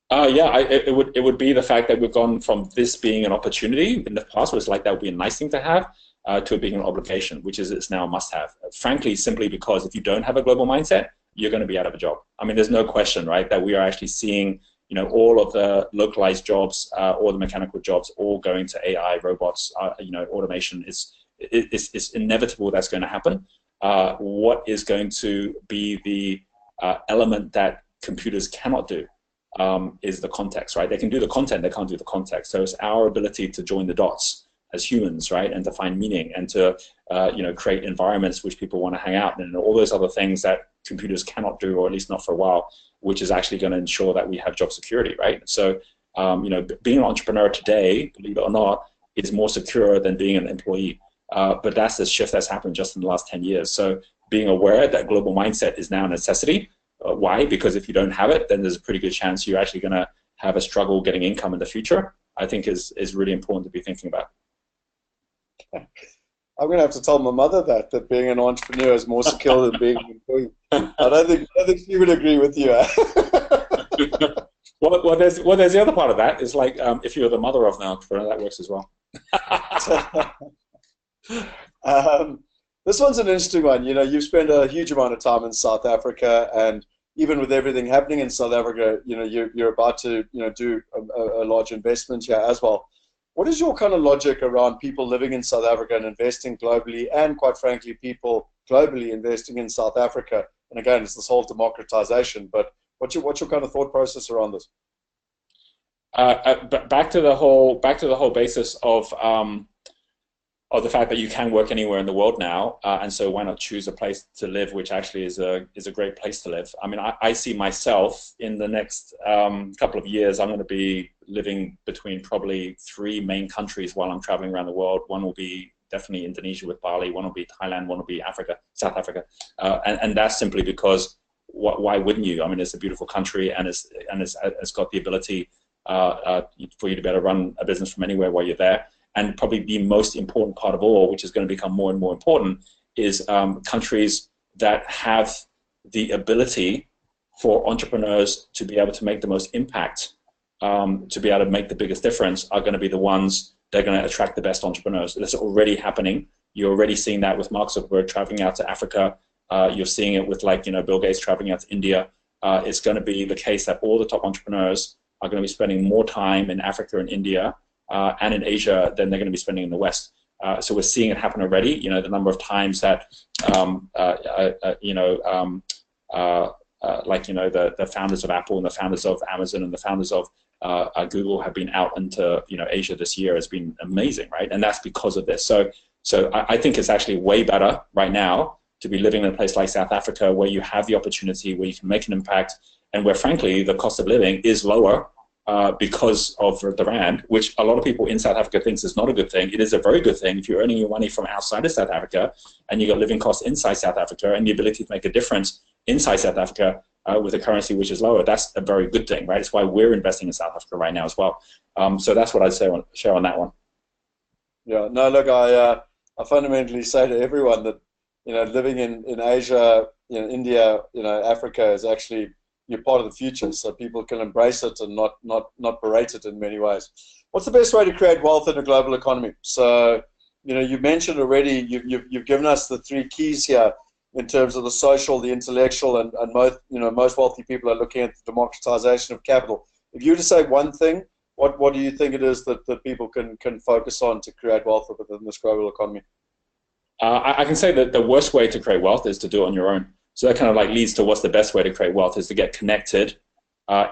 Yeah, it would be the fact that we've gone from this being an opportunity in the past, where it's like that would be a nice thing to have, to it being an obligation, which is it's now a must-have. Frankly, simply because if you don't have a global mindset, you're going to be out of a job. I mean, there's no question, right, that we are actually seeing, you know, all of the localized jobs, all the mechanical jobs, all going to AI, robots, you know, automation. It's inevitable that's going to happen. What is going to be the element that computers cannot do is the context, right? They can do the content, they can't do the context. So it's our ability to join the dots as humans, right, and to find meaning and to you know, create environments which people want to hang out in, and all those other things that computers cannot do, or at least not for a while, which is actually going to ensure that we have job security, right? So you know, being an entrepreneur today, believe it or not, is more secure than being an employee. But that's the shift that's happened just in the last 10 years. So being aware that global mindset is now a necessity. Why? Because if you don't have it, then there's a pretty good chance you're actually going to have a struggle getting income in the future. I think is really important to be thinking about. I'm going to have to tell my mother that being an entrepreneur is more secure than being an employee. I don't think she would agree with you. Well, there's the other part of that. Is like if you're the mother of an entrepreneur, that works as well. This one's an interesting one. You know, you've spent a huge amount of time in South Africa, and even with everything happening in South Africa, you know, you're about to, you know, do a large investment here as well. What is your kind of logic around people living in South Africa and investing globally, and quite frankly, people globally investing in South Africa? And again, it's this whole democratization. But what's your kind of thought process around this? Back to the whole basis of the fact that you can work anywhere in the world now, and so why not choose a place to live, which actually is a great place to live. I mean, I see myself in the next couple of years, I'm going to be living between probably 3 main countries while I'm traveling around the world. One will be definitely Indonesia with Bali, one will be Thailand, one will be South Africa, and that's simply because why wouldn't you? I mean, it's a beautiful country, and it's got the ability for you to be able to run a business from anywhere while you're there. And probably the most important part of all, which is going to become more and more important, is countries that have the ability for entrepreneurs to be able to make the most impact, to be able to make the biggest difference, are going to be the ones that are going to attract the best entrepreneurs. That's already happening. You're already seeing that with Mark Zuckerberg traveling out to Africa. You're seeing it with, like, you know, Bill Gates traveling out to India. It's going to be the case that all the top entrepreneurs are going to be spending more time in Africa and India and in Asia than they're going to be spending in the West. So we're seeing it happen already. You know, the number of times that, like, you know, the founders of Apple and the founders of Amazon and the founders of Google have been out into, you know, Asia this year has been amazing, right? And that's because of this. So I think it's actually way better right now to be living in a place like South Africa, where you have the opportunity, where you can make an impact, and where, frankly, the cost of living is lower because of the rand, which a lot of people in South Africa thinks is not a good thing. It is a very good thing if you're earning your money from outside of South Africa, and you got living costs inside South Africa, and the ability to make a difference inside South Africa with a currency which is lower. That's a very good thing, right? It's why we're investing in South Africa right now as well. So that's what I'd say share on that one. Yeah, no, look, I fundamentally say to everyone that, you know, living in Asia, you know, India, you know, Africa is actually, you're part of the future, so people can embrace it and not berate it in many ways. What's the best way to create wealth in a global economy? So, you know, you mentioned already, you've given us the 3 keys here in terms of the social, the intellectual, and most wealthy people are looking at the democratization of capital. If you were to say one thing, what do you think it is that people can focus on to create wealth within this global economy? I can say that the worst way to create wealth is to do it on your own. So that kind of like leads to what's the best way to create wealth is to get connected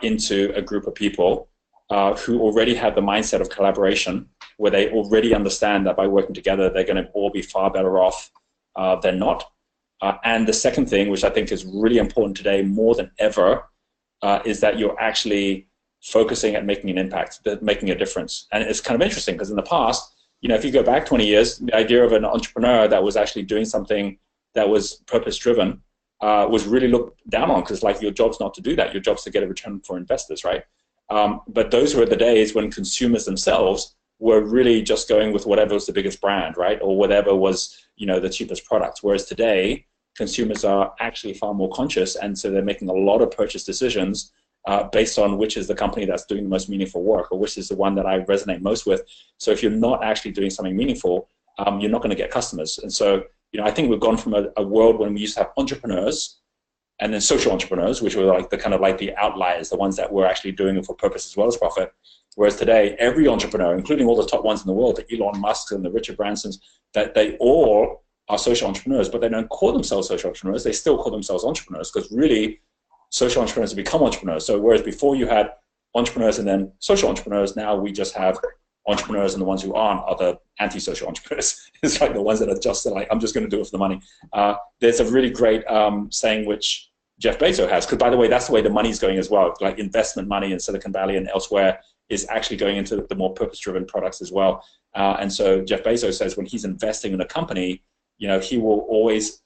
into a group of people who already have the mindset of collaboration, where they already understand that by working together, they're going to all be far better off than not. And the second thing, which I think is really important today more than ever, is that you're actually focusing at making an impact, making a difference. And it's kind of interesting because in the past, you know, if you go back 20 years, the idea of an entrepreneur that was actually doing something that was purpose-driven was really looked down on, because, like, your job's not to do that. Your job's to get a return for investors, right? But those were the days when consumers themselves were really just going with whatever was the biggest brand, right? Or whatever was, you know, the cheapest product. Whereas today, consumers are actually far more conscious, and so they're making a lot of purchase decisions based on which is the company that's doing the most meaningful work, or which is the one that I resonate most with. So if you're not actually doing something meaningful, you're not going to get customers. And so, I think we've gone from a world when we used to have entrepreneurs and then social entrepreneurs, which were like the kind of like the outliers, the ones that were actually doing it for purpose as well as profit. Whereas today, every entrepreneur, including all the top ones in the world, the Elon Musks and the Richard Bransons, that they all are social entrepreneurs, but they don't call themselves social entrepreneurs. They still call themselves entrepreneurs, because really, social entrepreneurs have become entrepreneurs. So whereas before you had entrepreneurs and then social entrepreneurs, now we just have entrepreneurs, and the ones who aren't are the anti-social entrepreneurs. It's like the ones that are just like, I'm just going to do it for the money. There's a really great saying which Jeff Bezos has, because by the way, that's the way the money's going as well. Like investment money in Silicon Valley and elsewhere is actually going into the more purpose-driven products as well. And so Jeff Bezos says when he's investing in a company, he will always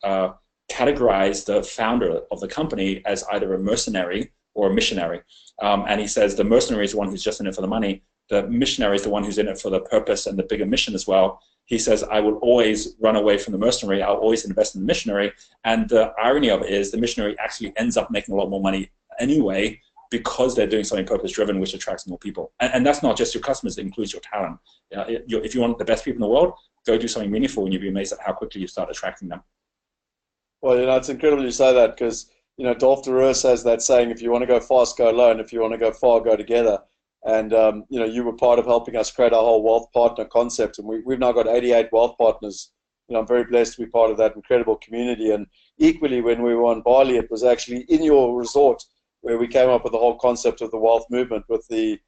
categorize the founder of the company as either a mercenary or a missionary. And he says the mercenary is the one who's just in it for the money. The missionary is the one who's in it for the purpose and the bigger mission as well. He says, I will always run away from the mercenary. I'll always invest in the missionary. And the irony of it is the missionary actually ends up making a lot more money anyway, because they're doing something purpose-driven, which attracts more people. And that's not just your customers, it includes your talent. If you want the best people in the world, go do something meaningful, and you'll be amazed at how quickly you start attracting them. Well, it's incredible you say that, because, Dolph DeRoos has that saying, if you want to go fast, go alone. If you want to go far, go together. And, you were part of helping us create our whole wealth partner concept. And we've now got 88 wealth partners. I'm very blessed to be part of that incredible community. And equally, when we were on Bali, it was actually in your resort where we came up with the whole concept of the wealth movement, with the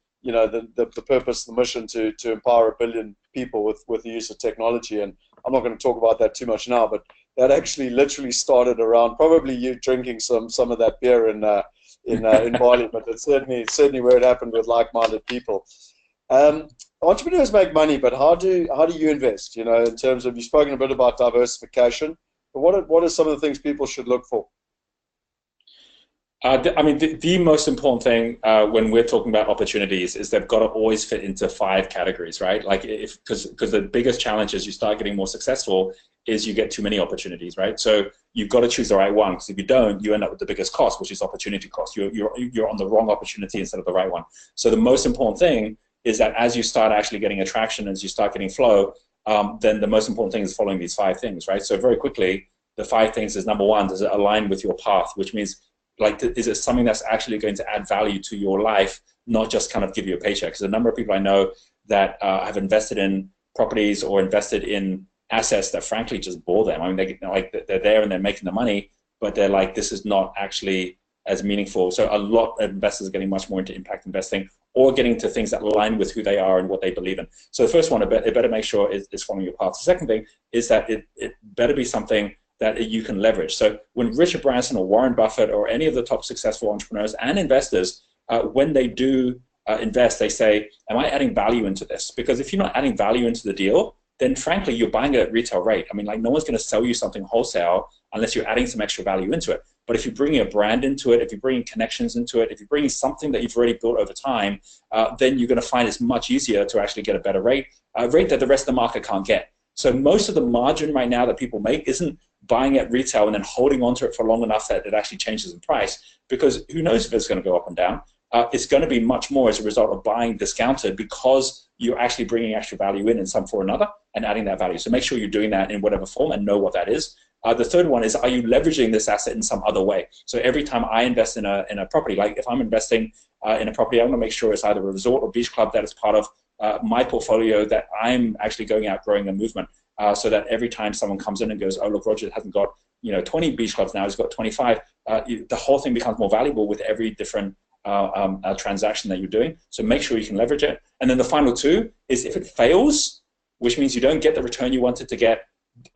purpose, the mission to empower 1 billion people with the use of technology. And I'm not going to talk about that too much now, but that actually literally started around probably you drinking some of that beer in Bali, but it's certainly where it happened with like-minded people. Entrepreneurs make money, but how do you invest? In terms of, you've spoken a bit about diversification, but what are some of the things people should look for? The most important thing when we're talking about opportunities is they've got to always fit into 5 categories, right? Like because the biggest challenge as you start getting more successful is you get too many opportunities, right? So you've got to choose the right one, because if you don't, you end up with the biggest cost, which is opportunity cost. You're on the wrong opportunity instead of the right one. So the most important thing is that as you start actually getting attraction, as you start getting flow, then the most important thing is following these 5 things, right? So very quickly, the 5 things is, number 1, does it align with your path, which means, like, is it something that's actually going to add value to your life, not just kind of give you a paycheck? Because a number of people I know that have invested in properties or invested in assets that frankly just bore them. I mean, they're there and they're making the money, but they're like, this is not actually as meaningful. So a lot of investors are getting much more into impact investing, or getting to things that align with who they are and what they believe in. So the first one, it better make sure is following your path. The second thing is that it better be something that you can leverage. So when Richard Branson or Warren Buffett or any of the top successful entrepreneurs and investors, when they do invest, they say, am I adding value into this? Because if you're not adding value into the deal, then frankly, you're buying it at retail rate. I mean, like, no one's going to sell you something wholesale unless you're adding some extra value into it. But if you're bringing a brand into it, if you're bringing connections into it, if you're bringing something that you've already built over time, then you're going to find it's much easier to actually get a better rate, a rate that the rest of the market can't get. So most of the margin right now that people make isn't buying at retail and then holding onto it for long enough that it actually changes in price, because who knows if it's going to go up and down. It's going to be much more as a result of buying discounted, because you're actually bringing extra value in some form or another and adding that value. So make sure you're doing that in whatever form and know what that is. The third one is, are you leveraging this asset in some other way? So every time I invest in a property, like if I'm investing in a property, I want to make sure it's either a resort or beach club that is part of my portfolio, that I'm actually going out growing a movement, so that every time someone comes in and goes, oh, look, Roger hasn't got 20 beach clubs now, he's got 25, the whole thing becomes more valuable with every different transaction that you're doing. So make sure you can leverage it. And then the final 2 is, if it fails, which means you don't get the return you wanted to get,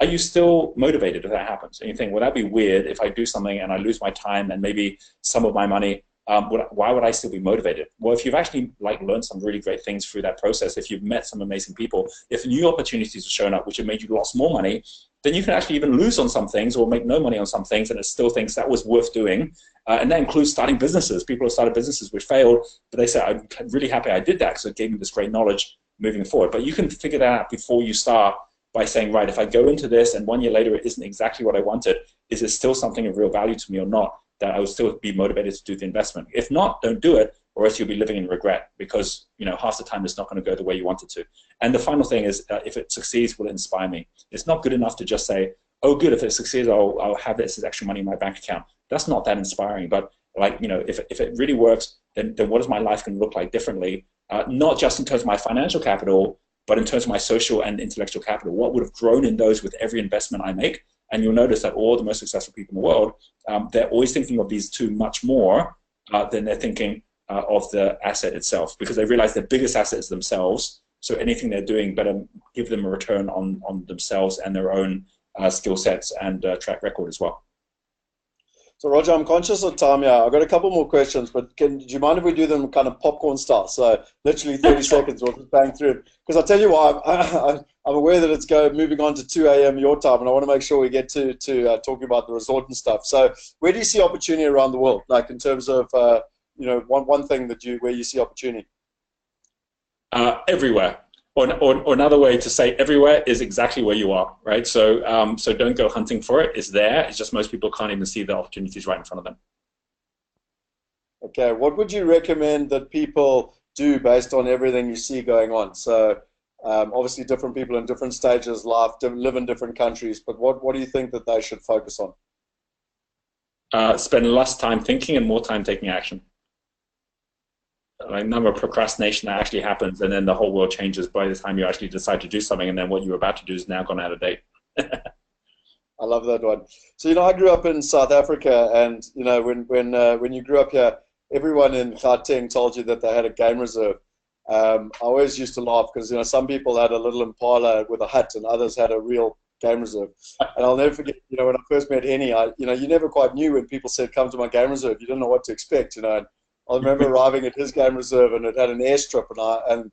are you still motivated if that happens? And you think, well, that'd be weird if I do something and I lose my time and maybe some of my money. Why would I still be motivated? Well, if you've actually learned some really great things through that process, if you've met some amazing people, if new opportunities have shown up which have made you lost more money, then you can actually even lose on some things or make no money on some things, and it still thinks that was worth doing. And that includes starting businesses. People have started businesses which failed, but they say, I'm really happy I did that because it gave me this great knowledge moving forward. But you can figure that out before you start by saying, right, if I go into this and 1 year later it isn't exactly what I wanted, is it still something of real value to me or not, that I would still be motivated to do the investment? If not, don't do it. or else you'll be living in regret because half the time it's not going to go the way you want it to. And the final thing is, if it succeeds, will it inspire me? It's not good enough to just say, oh, good, if it succeeds, I'll have this as extra money in my bank account. That's not that inspiring. But if it really works, then what is my life going to look like differently? Not just in terms of my financial capital, but in terms of my social and intellectual capital. What would have grown in those with every investment I make? And you'll notice that all the most successful people in the world, they're always thinking of these two much more than they're thinking of the asset itself, because they realize their biggest asset is themselves. So anything they're doing better give them a return on themselves and their own skill sets and track record as well. So Roger, I'm conscious of time here. I've got a couple more questions, but do you mind if we do them kind of popcorn style? So literally 30 seconds, we'll just bang through it. Because I'll tell you why, I'm aware that it's moving on to 2 a.m. your time, and I want to make sure we get to talking about the resort and stuff. So where do you see opportunity around the world, like in terms of, one thing where you see opportunity? Everywhere. Or another way to say everywhere is exactly where you are, right? So so don't go hunting for it. It's there. It's just most people can't even see the opportunities right in front of them. Okay, what would you recommend that people do based on everything you see going on? So obviously different people in different stages of life, live in different countries, but what do you think that they should focus on? Spend less time thinking and more time taking action. Like number of procrastination that actually happens, and then the whole world changes by the time you actually decide to do something, and then what you were about to do is now gone out of date. I love that one. So I grew up in South Africa, and when you grew up here, everyone in Gauteng told you that they had a game reserve. I always used to laugh because some people had a little Impala with a hut, and others had a real game reserve. And I'll never forget, when I first met Henny, you never quite knew when people said, "Come to my game reserve." You didn't know what to expect, And I remember arriving at his game reserve, and it had an airstrip, and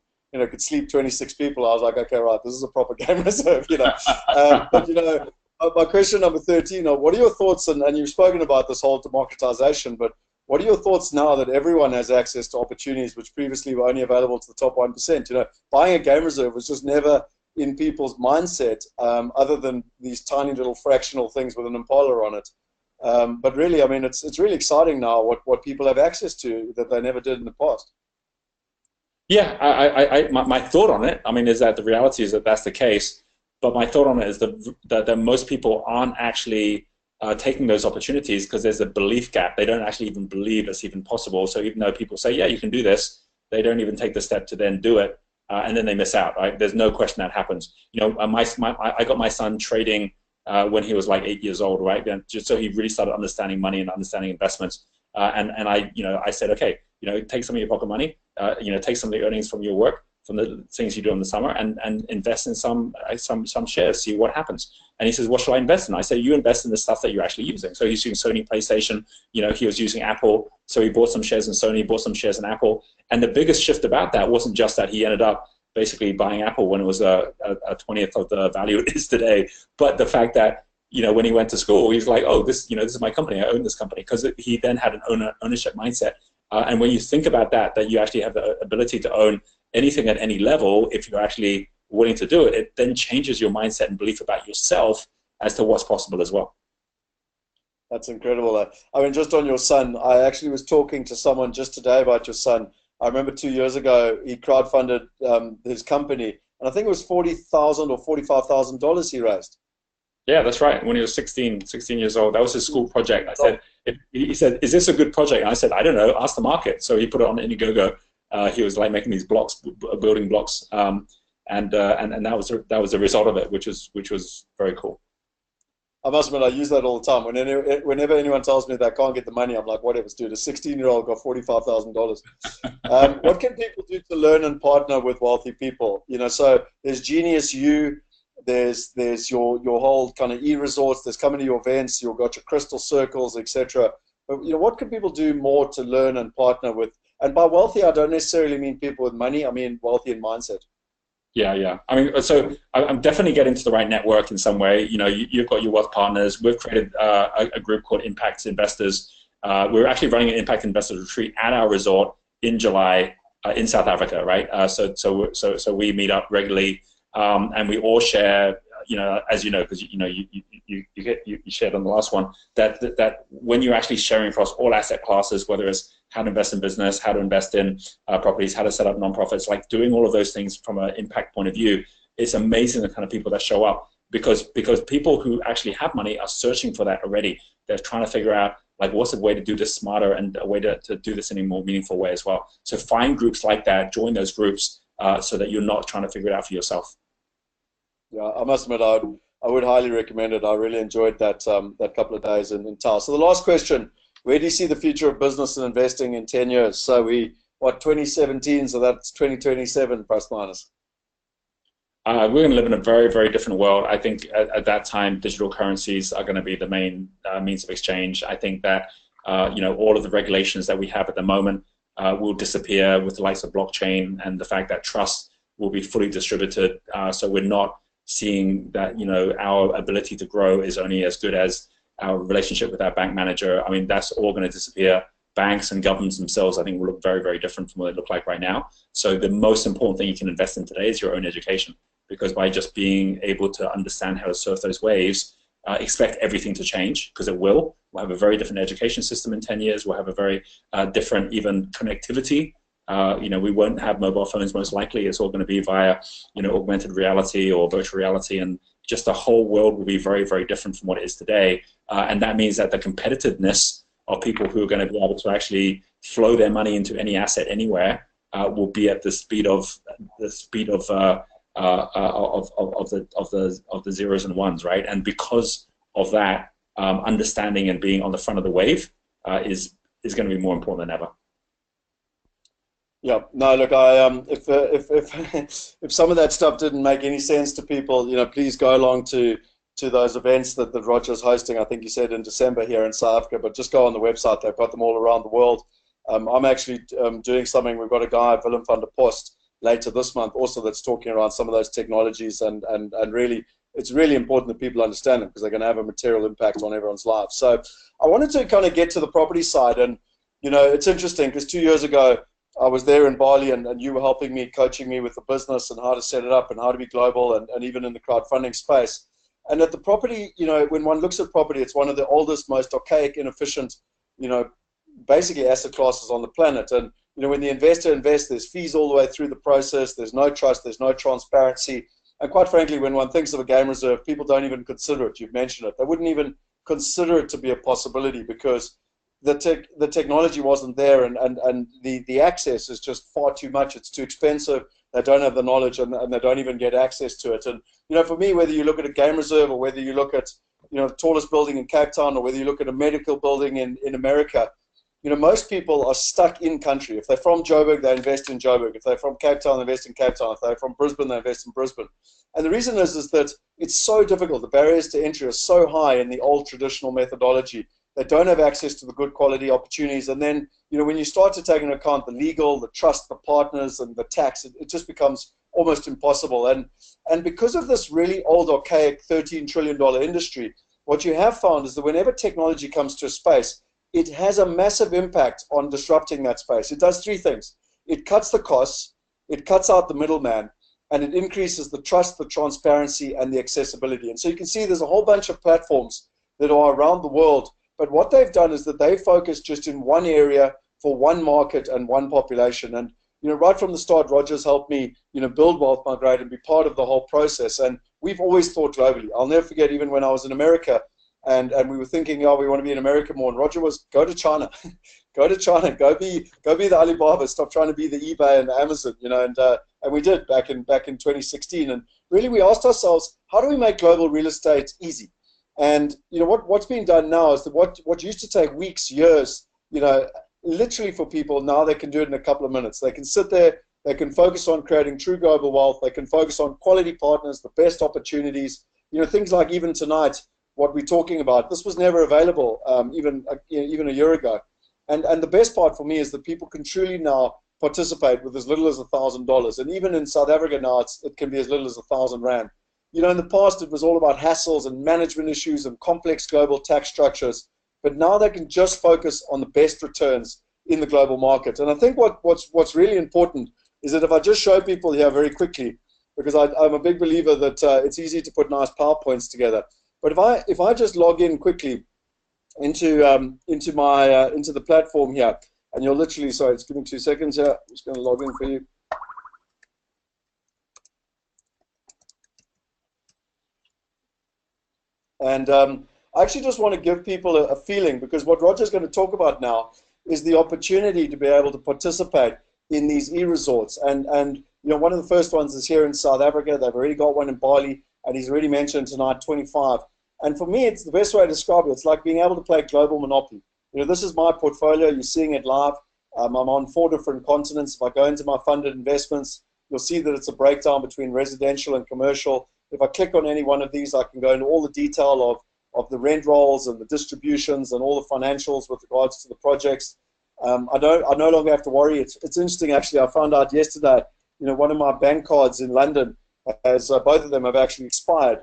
could sleep 26 people. I was like, okay, right, this is a proper game reserve, But my question number 13, what are your thoughts? And you've spoken about this whole democratization, but what are your thoughts now that everyone has access to opportunities which previously were only available to the top 1%? Buying a game reserve was just never in people's mindset, other than these tiny little fractional things with an Impala on it. But really, it's really exciting now what people have access to that they never did in the past. Yeah, my thought on it, is that the reality is that that's the case. But my thought on it is that most people aren't actually taking those opportunities because there's a belief gap. They don't actually even believe it's even possible. So even though people say, yeah, you can do this, they don't even take the step to then do it, and then they miss out. Right? There's no question that happens. I got my son trading when he was like 8 years old, right? And just so he really started understanding money and understanding investments. And I said, okay, take some of your pocket money, take some of the earnings from your work, from the things you do in the summer, and invest in some shares, see what happens. And he says, what should I invest in? I say, you invest in the stuff that you're actually using. So he's using Sony PlayStation, he was using Apple, so he bought some shares in Sony, bought some shares in Apple. And the biggest shift about that wasn't just that he ended up basically buying Apple when it was a 20th of the value it is today, but the fact that when he went to school, he's like, oh, this is my company, I own this company, because he then had an ownership mindset. And when you think about that you actually have the ability to own anything at any level, if you're actually willing to do it, it then changes your mindset and belief about yourself as to what's possible as well. That's incredible. Just on your son, I actually was talking to someone just today about your son. I remember 2 years ago, he crowdfunded his company, and I think it was $40,000 or $45,000 he raised. Yeah, that's right. When he was 16 years old, that was his school project. I said, he said, is this a good project? And I said, I don't know, ask the market. So he put it on Indiegogo. He was like making these blocks, building blocks, and that was the result of it, which was very cool. I must admit, I use that all the time. Whenever anyone tells me they can't get the money, I'm like, whatever, dude. A 16-year-old got $45,000. What can people do to learn and partner with wealthy people? So there's Genius U, there's your whole kind of e-resorts, there's coming to your events, you've got your crystal circles, etc. But what can people do more to learn and partner with? And by wealthy, I don't necessarily mean people with money. I mean wealthy in mindset. Yeah. So I'm definitely getting to the right network in some way. You've got your wealth partners. We've created a group called Impact Investors. We're actually running an Impact Investors retreat at our resort in July in South Africa, right? So we meet up regularly, and we all share. As you know, because you shared on the last one that when you're actually sharing across all asset classes, whether it's how to invest in business, how to invest in properties, how to set up nonprofits, like doing all of those things from an impact point of view. It's amazing the kind of people that show up, because people who actually have money are searching for that already. They're trying to figure out, like, what's a way to do this smarter and a way to do this in a more meaningful way as well. So find groups like that, join those groups, so that you're not trying to figure it out for yourself. Yeah, I must admit, I would highly recommend it. I really enjoyed that that couple of days in Tau. So the last question: where do you see the future of business and investing in 10 years? So what, 2017? So that's 2027 plus minus. We're going to live in a very, very different world. I think at that time, digital currencies are going to be the main means of exchange. I think that all of the regulations that we have at the moment will disappear with the likes of blockchain, and the fact that trust will be fully distributed. So we're not seeing that our ability to grow is only as good as our relationship with our bank manager. I mean, that's all going to disappear. Banks and governments themselves, I think, will look very, very different from what they look like right now. So the most important thing you can invest in today is your own education, because by just being able to understand how to surf those waves, expect everything to change, because it will. We'll have a very different education system in 10 years. We'll have a very different even connectivity. We won't have mobile phones most likely. It's all going to be via, augmented reality or virtual reality, and just the whole world will be very, very different from what it is today. And that means that the competitiveness of people who are going to be able to actually flow their money into any asset anywhere will be at the speed of the zeros and ones, right? And because of that, understanding and being on the front of the wave is going to be more important than ever. Yeah, no, look, if some of that stuff didn't make any sense to people, please go along to those events that Roger's hosting. I think you said in December here in South Africa, but just go on the website. They've got them all around the world. I'm actually doing something. We've got a guy, Willem van der Post, later this month also, that's talking around some of those technologies, and really, it's really important that people understand them, because they're going to have a material impact on everyone's life. So I wanted to kind of get to the property side, and it's interesting because 2 years ago I was there in Bali, and you were helping me, coaching me with the business and how to set it up and how to be global, and even in the crowdfunding space. And at the property, when one looks at property, it's one of the oldest, most archaic, inefficient, basically asset classes on the planet. And when the investor invests, there's fees all the way through the process. There's no trust. There's no transparency. And quite frankly, when one thinks of a game reserve, people don't even consider it. You've mentioned it. They wouldn't even consider it to be a possibility, because the technology wasn't there, and the access is just far too much. It's too expensive. They don't have the knowledge, and they don't even get access to it. And for me, whether you look at a game reserve, or whether you look at the tallest building in Cape Town, or whether you look at a medical building in America, most people are stuck in country. If they're from Joburg, they invest in Joburg. If they're from Cape Town, they invest in Cape Town. If they're from Brisbane, they invest in Brisbane. And the reason is that it's so difficult. The barriers to entry are so high in the old traditional methodology. They don't have access to the good quality opportunities. And then, when you start to take into account the legal, the trust, the partners, and the tax, it just becomes almost impossible. And because of this really old, archaic $13 trillion industry, what you have found is that whenever technology comes to a space, it has a massive impact on disrupting that space. It does three things. It cuts the costs, it cuts out the middleman, and it increases the trust, the transparency, and the accessibility. And so you can see there's a whole bunch of platforms that are around the world, but what they've done is that they focus just in one area for one market and one population. And right from the start, Roger's helped me build Wealth Migrate and be part of the whole process. And we've always thought globally. I'll never forget, even when I was in America, and we were thinking, we want to be in America more. And Roger was, go to China, go to China, go be the Alibaba, stop trying to be the eBay and the Amazon, and we did back in 2016. And really, we asked ourselves, how do we make global real estate easy? And what's being done now is that what used to take weeks, years, literally for people, now they can do it in a couple of minutes. They can sit there, they can focus on creating true global wealth, they can focus on quality partners, the best opportunities, things like even tonight, what we're talking about. This was never available even a year ago. And the best part for me is that people can truly now participate with as little as $1,000. And even in South Africa now, it can be as little as 1,000 Rand. In the past, it was all about hassles and management issues and complex global tax structures. But now they can just focus on the best returns in the global market. And I think what's really important is that if I just show people here very quickly, because I'm a big believer that it's easy to put nice PowerPoints together. But if I just log in quickly into the platform here, And you'll literally, sorry, just give me 2 seconds here. I'm just going to log in for you. And I actually just want to give people a feeling, because what Roger's going to talk about now is the opportunity to be able to participate in these e-resorts. And you know, one of the first ones is here in South Africa. They've already got one in Bali, and he's already mentioned tonight 25. And for me, it's the best way to describe it. It's like being able to play global Monopoly. You know, this is my portfolio. You're seeing it live. I'm on 4 different continents. If I go into my funded investments, you'll see that it's a breakdown between residential and commercial. If I click on any one of these, I can go into all the detail of the rent rolls and the distributions and all the financials with regards to the projects. I no longer have to worry. It's interesting, actually. I found out yesterday, you know, one of my bank cards in London has, both of them have actually expired.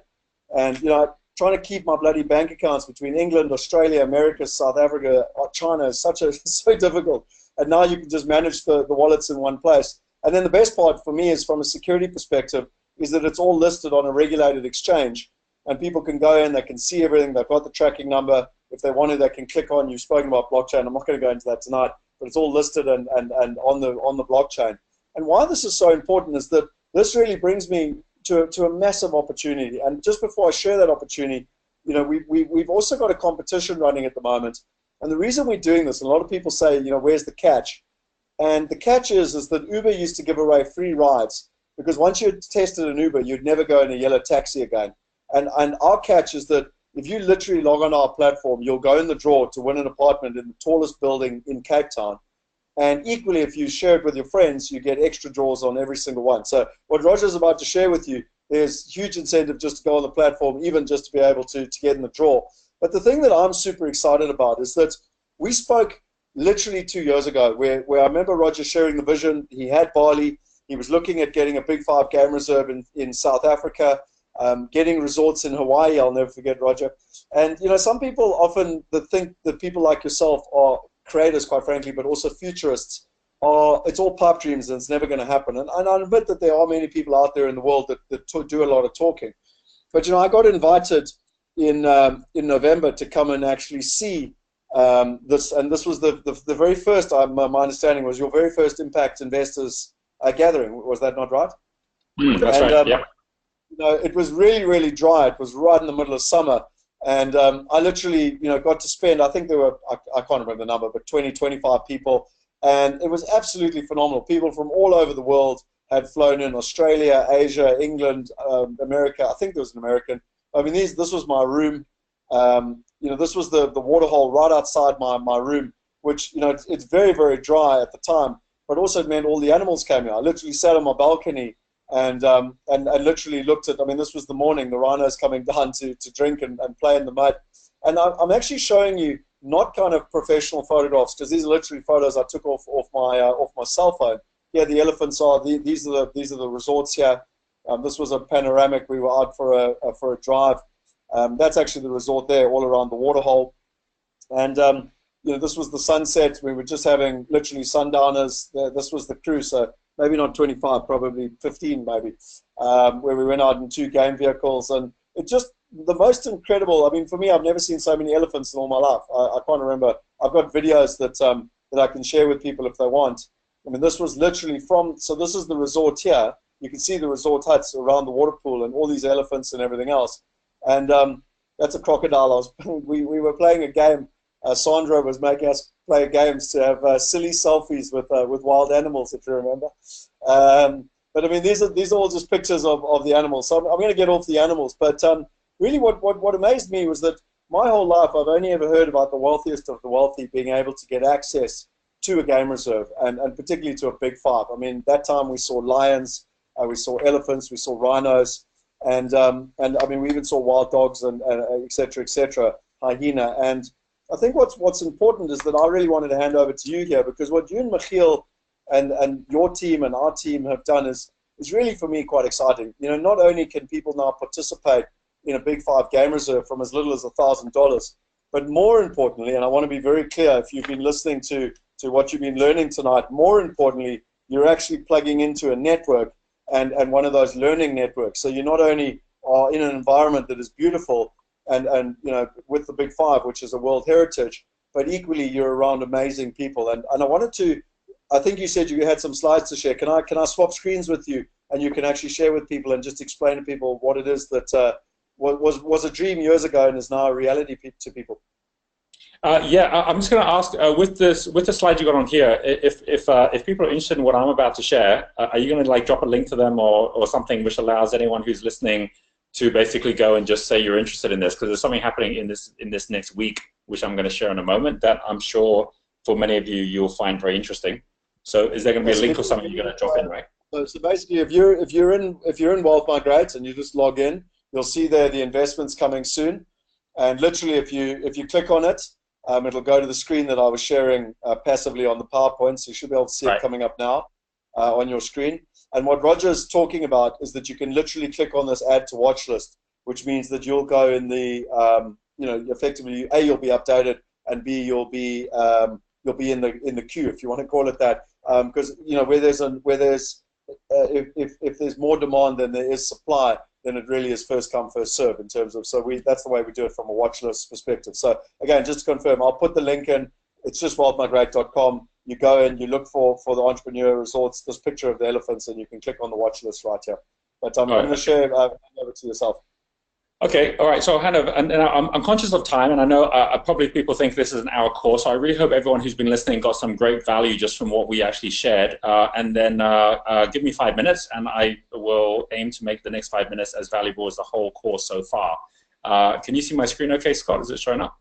And, you know, trying to keep my bloody bank accounts between England, Australia, America, South Africa, China is so difficult. And now you can just manage the wallets in one place. And then the best part for me is, from a security perspective, is that it's all listed on a regulated exchange. And people can go in, they can see everything, they've got the tracking number. If they want to, they can click on, you've spoken about blockchain, I'm not going to go into that tonight, but it's all listed and on the blockchain. And why this is so important is that this really brings me to a massive opportunity. And just before I share that opportunity, you know, we've also got a competition running at the moment. And the reason we're doing this, and a lot of people say, you know, where's the catch? And the catch is that Uber used to give away free rides, because once you tested an Uber, you'd never go in a yellow taxi again. And our catch is that if you literally log on our platform, you'll go in the draw to win an apartment in the tallest building in Cape Town. And equally, if you share it with your friends, you get extra draws on every single one. So what Roger's about to share with you, there's huge incentive just to go on the platform, even just to be able to get in the draw. But the thing that I'm super excited about is that we spoke literally 2 years ago, where I remember Roger sharing the vision. He had Bali. He was looking at getting a Big 5 game reserve in South Africa, getting resorts in Hawaii. I'll never forget, Roger. And, you know, some people often think that people like yourself are creators, quite frankly, but also futurists. It's all pipe dreams and it's never going to happen. And I admit that there are many people out there in the world that do a lot of talking. But, you know, I got invited in November to come and actually see this. And this was the very first, my understanding was your very first impact investors gathering. Was that not right? That's right, yeah. You know, it was really, really dry. It was right in the middle of summer. And I literally, you know, got to spend, I think there were, I can't remember the number, but 20, 25 people. And it was absolutely phenomenal. People from all over the world had flown in: Australia, Asia, England, America. I think there was an American. I mean, this was my room. You know, this was the waterhole right outside my room, which, you know, it's very, very dry at the time, but also it meant all the animals came here. I literally sat on my balcony and literally looked at, I mean, this was the morning, the rhinos coming down to drink and play in the mud. And I'm actually showing you not kind of professional photographs, because these are literally photos I took off my cell phone. Yeah, the elephants are, these are the resorts here. This was a panoramic. We were out for a drive. That's actually the resort there, all around the waterhole. And you know, this was the sunset. We were just having literally sundowners. This was the crew, so maybe not 25, probably 15 maybe, where we went out in 2 game vehicles. And it just, the most incredible, I mean, for me, I've never seen so many elephants in all my life. I can't remember. I've got videos that I can share with people if they want. I mean, this was literally so this is the resort here. You can see the resort huts around the water pool and all these elephants and everything else. And that's a crocodile. We were playing a game. Sandra was making us play games to have silly selfies with wild animals, if you remember. But I mean, these are all just pictures of the animals. So I'm going to get off the animals. But really, what amazed me was that my whole life I've only ever heard about the wealthiest of the wealthy being able to get access to a game reserve, and particularly to a Big 5. I mean, that time we saw lions, we saw elephants, we saw rhinos, and I mean, we even saw wild dogs and et cetera, hyena. And I think what's important is that I really wanted to hand over to you here, because what you and Michiel and your team and our team have done is really, for me, quite exciting. You know, not only can people now participate in a Big 5 game reserve from as little as $1,000, but more importantly, and I want to be very clear, if you've been listening to what you've been learning tonight, more importantly, you're actually plugging into a network, and one of those learning networks. So you not only are in an environment that is beautiful and you know, with the Big 5, which is a World Heritage, but equally you're around amazing people. And I wanted to, I think you said you had some slides to share. Can I swap screens with you, and you can actually share with people and just explain to people what it is that was a dream years ago and is now a reality to people? Yeah, I'm just going to ask with the slide you got on here, if people are interested in what I'm about to share, are you going to like drop a link to them or something which allows anyone who's listening to basically go and just say you're interested in this, because there's something happening in this next week which I'm going to share in a moment that I'm sure for many of you you'll find very interesting. So is there going to be a link or something you're going to drop in, right? So basically, if you're in Wealth Migrate and you just log in, you'll see there the investments coming soon, and literally if you click on it, it'll go to the screen that I was sharing passively on the PowerPoint, so you should be able to see it coming up now on your screen. And what Roger is talking about is that you can literally click on this add to watch list, which means that you'll go in the, effectively, A, you'll be updated, and B, you'll be in the queue, if you want to call it that, because if there's more demand than there is supply, then it really is first come, first serve in terms of, that's the way we do it from a watch list perspective. So again, just to confirm, I'll put the link in. It's just wealthmigrate.com. You go in, you look for the entrepreneur resorts, this picture of the elephants, and you can click on the watch list right here. But I'm going to share over to yourself. Okay, all right. So and I'm conscious of time, and I know probably people think this is an hour course. So I really hope everyone who's been listening got some great value just from what we actually shared. And then give me 5 minutes, and I will aim to make the next 5 minutes as valuable as the whole course so far. Can you see my screen? Okay, Scott, is it showing up?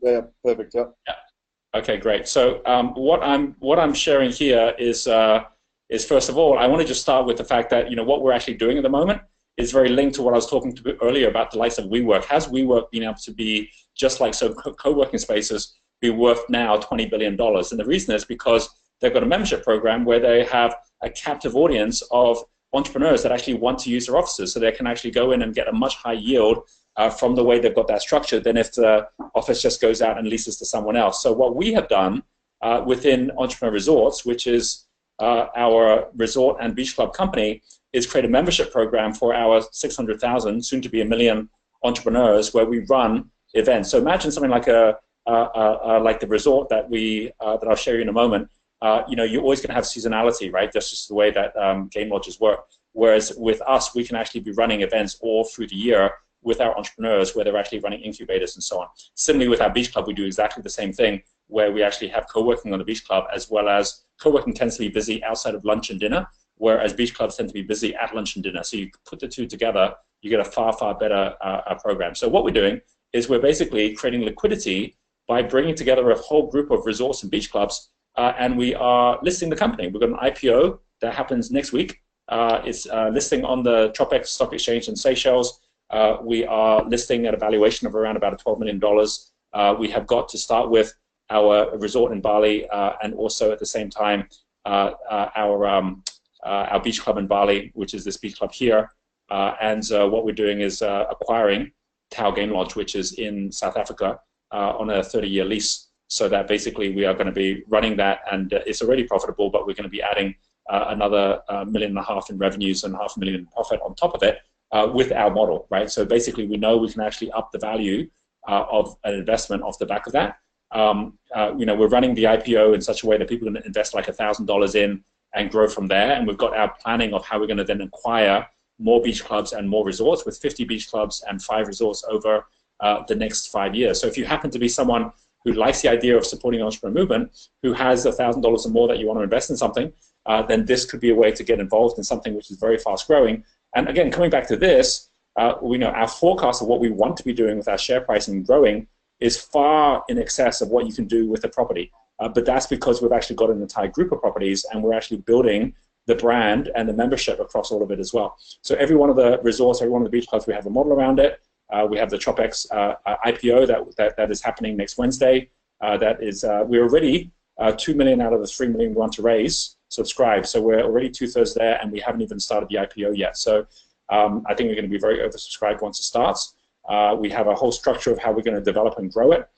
Yeah, perfect. Yeah. Yeah. Okay, great. So what I'm sharing here is first of all, I want to just start with the fact that what we're actually doing at the moment is very linked to what I was talking to earlier about the likes of WeWork. Has WeWork been able to be just like co-working spaces be worth now $20 billion? And the reason is because they've got a membership program where they have a captive audience of entrepreneurs that actually want to use their offices, so they can actually go in and get a much higher yield from the way they've got that structured than if the office just goes out and leases to someone else. So what we have done within Entrepreneur Resorts, which is our resort and beach club company, is create a membership program for our 600,000, soon to be 1 million entrepreneurs, where we run events. So imagine something like like the resort that that I'll show you in a moment. You're always going to have seasonality, right? That's just the way that game lodges work. Whereas with us, we can actually be running events all through the year with our entrepreneurs, where they're actually running incubators and so on. Similarly, with our beach club, we do exactly the same thing, where we actually have co-working on the beach club, as well as co-working tends to be busy outside of lunch and dinner, whereas beach clubs tend to be busy at lunch and dinner. So you put the two together, you get a far, far better program. So what we're doing is we're basically creating liquidity by bringing together a whole group of resorts and beach clubs, and we are listing the company. We've got an IPO that happens next week. It's listing on the Tropex Stock Exchange in Seychelles. We are listing at a valuation of around about $12 million. We have got to start with our resort in Bali, and also at the same time our beach club in Bali, which is this beach club here. What we're doing is acquiring Tau Game Lodge, which is in South Africa, on a 30-year lease. So that basically we are going to be running that, and it's already profitable, but we're going to be adding another $1.5 million in revenues and $500,000 in profit on top of it with our model, right? So basically we know we can actually up the value of an investment off the back of that. We're running the IPO in such a way that people can invest like $1,000 in and grow from there. And we've got our planning of how we're going to then acquire more beach clubs and more resorts, with 50 beach clubs and 5 resorts over the next 5 years. So if you happen to be someone who likes the idea of supporting the entrepreneur movement, who has $1,000 or more that you want to invest in something, then this could be a way to get involved in something which is very fast growing. And again, coming back to this, we know our forecast of what we want to be doing with our share price and growing is far in excess of what you can do with the property. But that's because we've actually got an entire group of properties, and we're actually building the brand and the membership across all of it as well. So every one of the resorts, every one of the beach clubs, we have a model around it. We have the Tropex IPO that is happening next Wednesday. We're already 2 million out of the 3 million we want to raise subscribed. So we're already 2/3 there, and we haven't even started the IPO yet. So I think we're going to be very oversubscribed once it starts. We have a whole structure of how we're going to develop and grow it.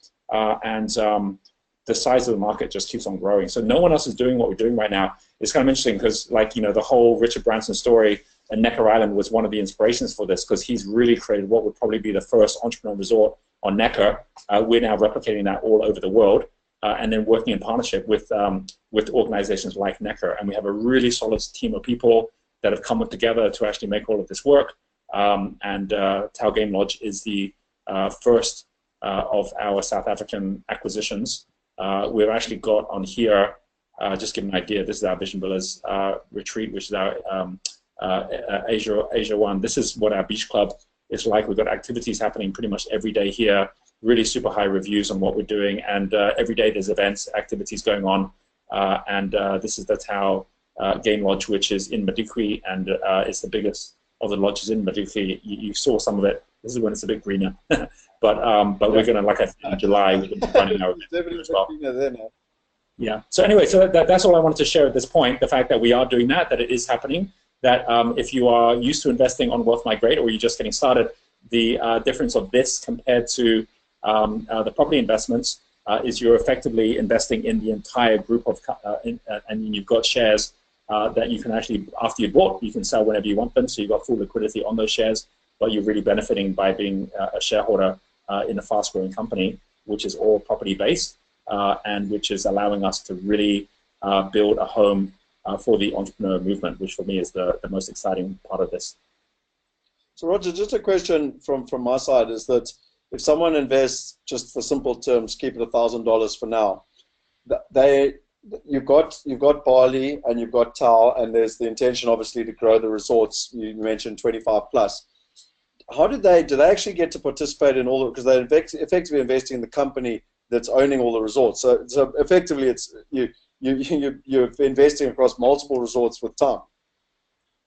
The size of the market just keeps on growing. So no one else is doing what we're doing right now. It's kind of interesting because, the whole Richard Branson story, and Necker Island was one of the inspirations for this, because he's really created what would probably be the first entrepreneur resort Necker. We're now replicating that all over the world, and then working in partnership with organizations like Necker. And we have a really solid team of people that have come together to actually make all of this work. Tau Game Lodge is the first of our South African acquisitions. We've actually got on here, just to give an idea, this is our Vision Villas retreat, which is our Asia One. This is what our beach club is like. We've got activities happening pretty much every day here, really super high reviews on what we're doing, and every day there's events, activities going on. This is the Tau Game Lodge, which is in Madikwe, and it's the biggest of the lodges in Madikwe. You saw some of it. This is when it's a bit greener. but we're going to, like I said, in July, we're going to be running our event as well. Yeah. So anyway, so that's all I wanted to share at this point, the fact that we are doing that it is happening, that if you are used to investing on Wealth Migrate or you're just getting started, the difference of this compared to the property investments is you're effectively investing in the entire group of, and you've got shares that you can actually, after you bought, you can sell whenever you want them, so you've got full liquidity on those shares, but you're really benefiting by being a shareholder in a fast-growing company, which is all property-based, and which is allowing us to really build a home for the entrepreneur movement, which for me is the most exciting part of this. So Roger, just a question from my side is that if someone invests, just for simple terms, keep it $1,000 for now, you've got Bali and you've got Tau, and there's the intention obviously to grow the resorts. You mentioned 25 plus. How do they actually get to participate in all of it? Because they're effectively investing in the company that's owning all the resorts. So effectively, it's you're investing across multiple resorts with Tau.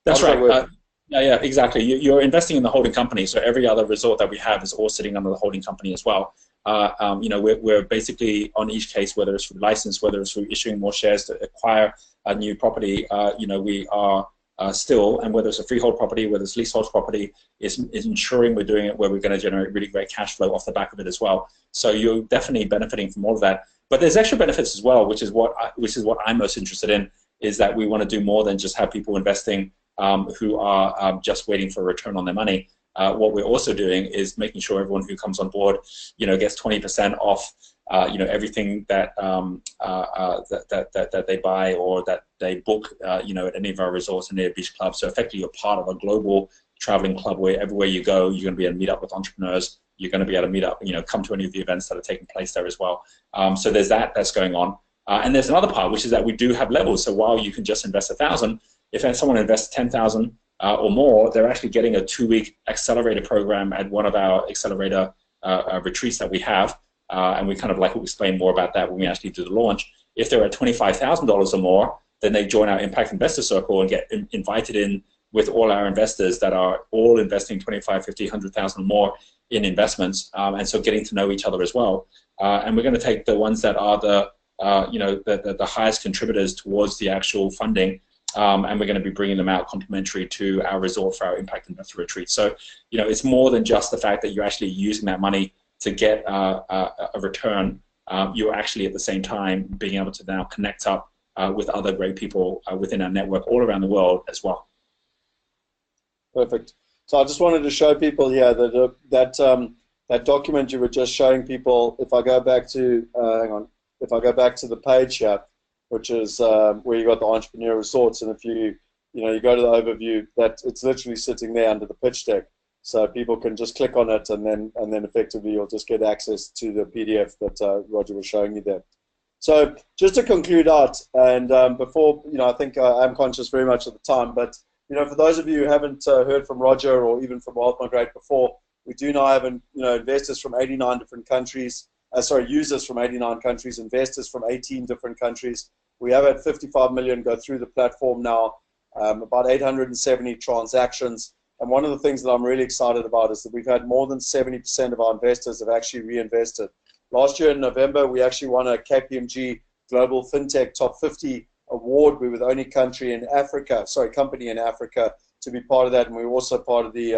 That's right. Yeah, exactly. You're investing in the holding company, so every other resort that we have is all sitting under the holding company as well. We're basically on each case, whether it's through license, whether it's through issuing more shares to acquire a new property, we are still, and whether it's a freehold property, whether it's leasehold property, is ensuring we're doing it where we're going to generate really great cash flow off the back of it as well. So you're definitely benefiting from all of that. But there's extra benefits as well, which is what I'm most interested in, is that we want to do more than just have people investing who are just waiting for a return on their money. What we're also doing is making sure everyone who comes on board, gets 20% off, everything that that they buy or that they book, at any of our resorts and their beach clubs. So effectively, you're part of a global traveling club where everywhere you go, you're going to be able to meet up with entrepreneurs. You're going to be able to meet up, come to any of the events that are taking place there as well. So there's that's going on. And there's another part, which is that we do have levels. So while you can just invest 1,000, if someone invests 10,000 or more, they're actually getting a 2-week accelerator program at one of our accelerator retreats that we have. And we kind of like to explain more about that when we actually do the launch. If they're at $25,000 or more, then they join our Impact Investor Circle and get invited in with all our investors that are all investing 25, 50, 100,000 or more in investments, and so getting to know each other as well. And we're going to take the ones that are the highest contributors towards the actual funding, and we're going to be bringing them out complimentary to our resort for our Impact Investor Retreat. So, it's more than just the fact that you're actually using that money to get a return. You're actually at the same time being able to now connect up with other great people within our network all around the world as well. Perfect. So I just wanted to show people here that that document you were just showing people. If I go back to if I go back to the page here, which is where you got the entrepreneur resorts, and if you go to the overview, that it's literally sitting there under the pitch deck, so people can just click on it, and then effectively you'll just get access to the PDF that Roger was showing you there. So just to conclude out, and before I think I'm conscious very much of the time, but for those of you who haven't heard from Roger or even from Wealth Migrate before, we do now have investors from 89 different countries. Users from 89 countries, investors from 18 different countries. We have had 55 million go through the platform now, about 870 transactions. And one of the things that I'm really excited about is that we've had more than 70% of our investors have actually reinvested. Last year in November, we actually won a KPMG Global FinTech Top 50 award. We were the only company in Africa to be part of that, and we were also part of the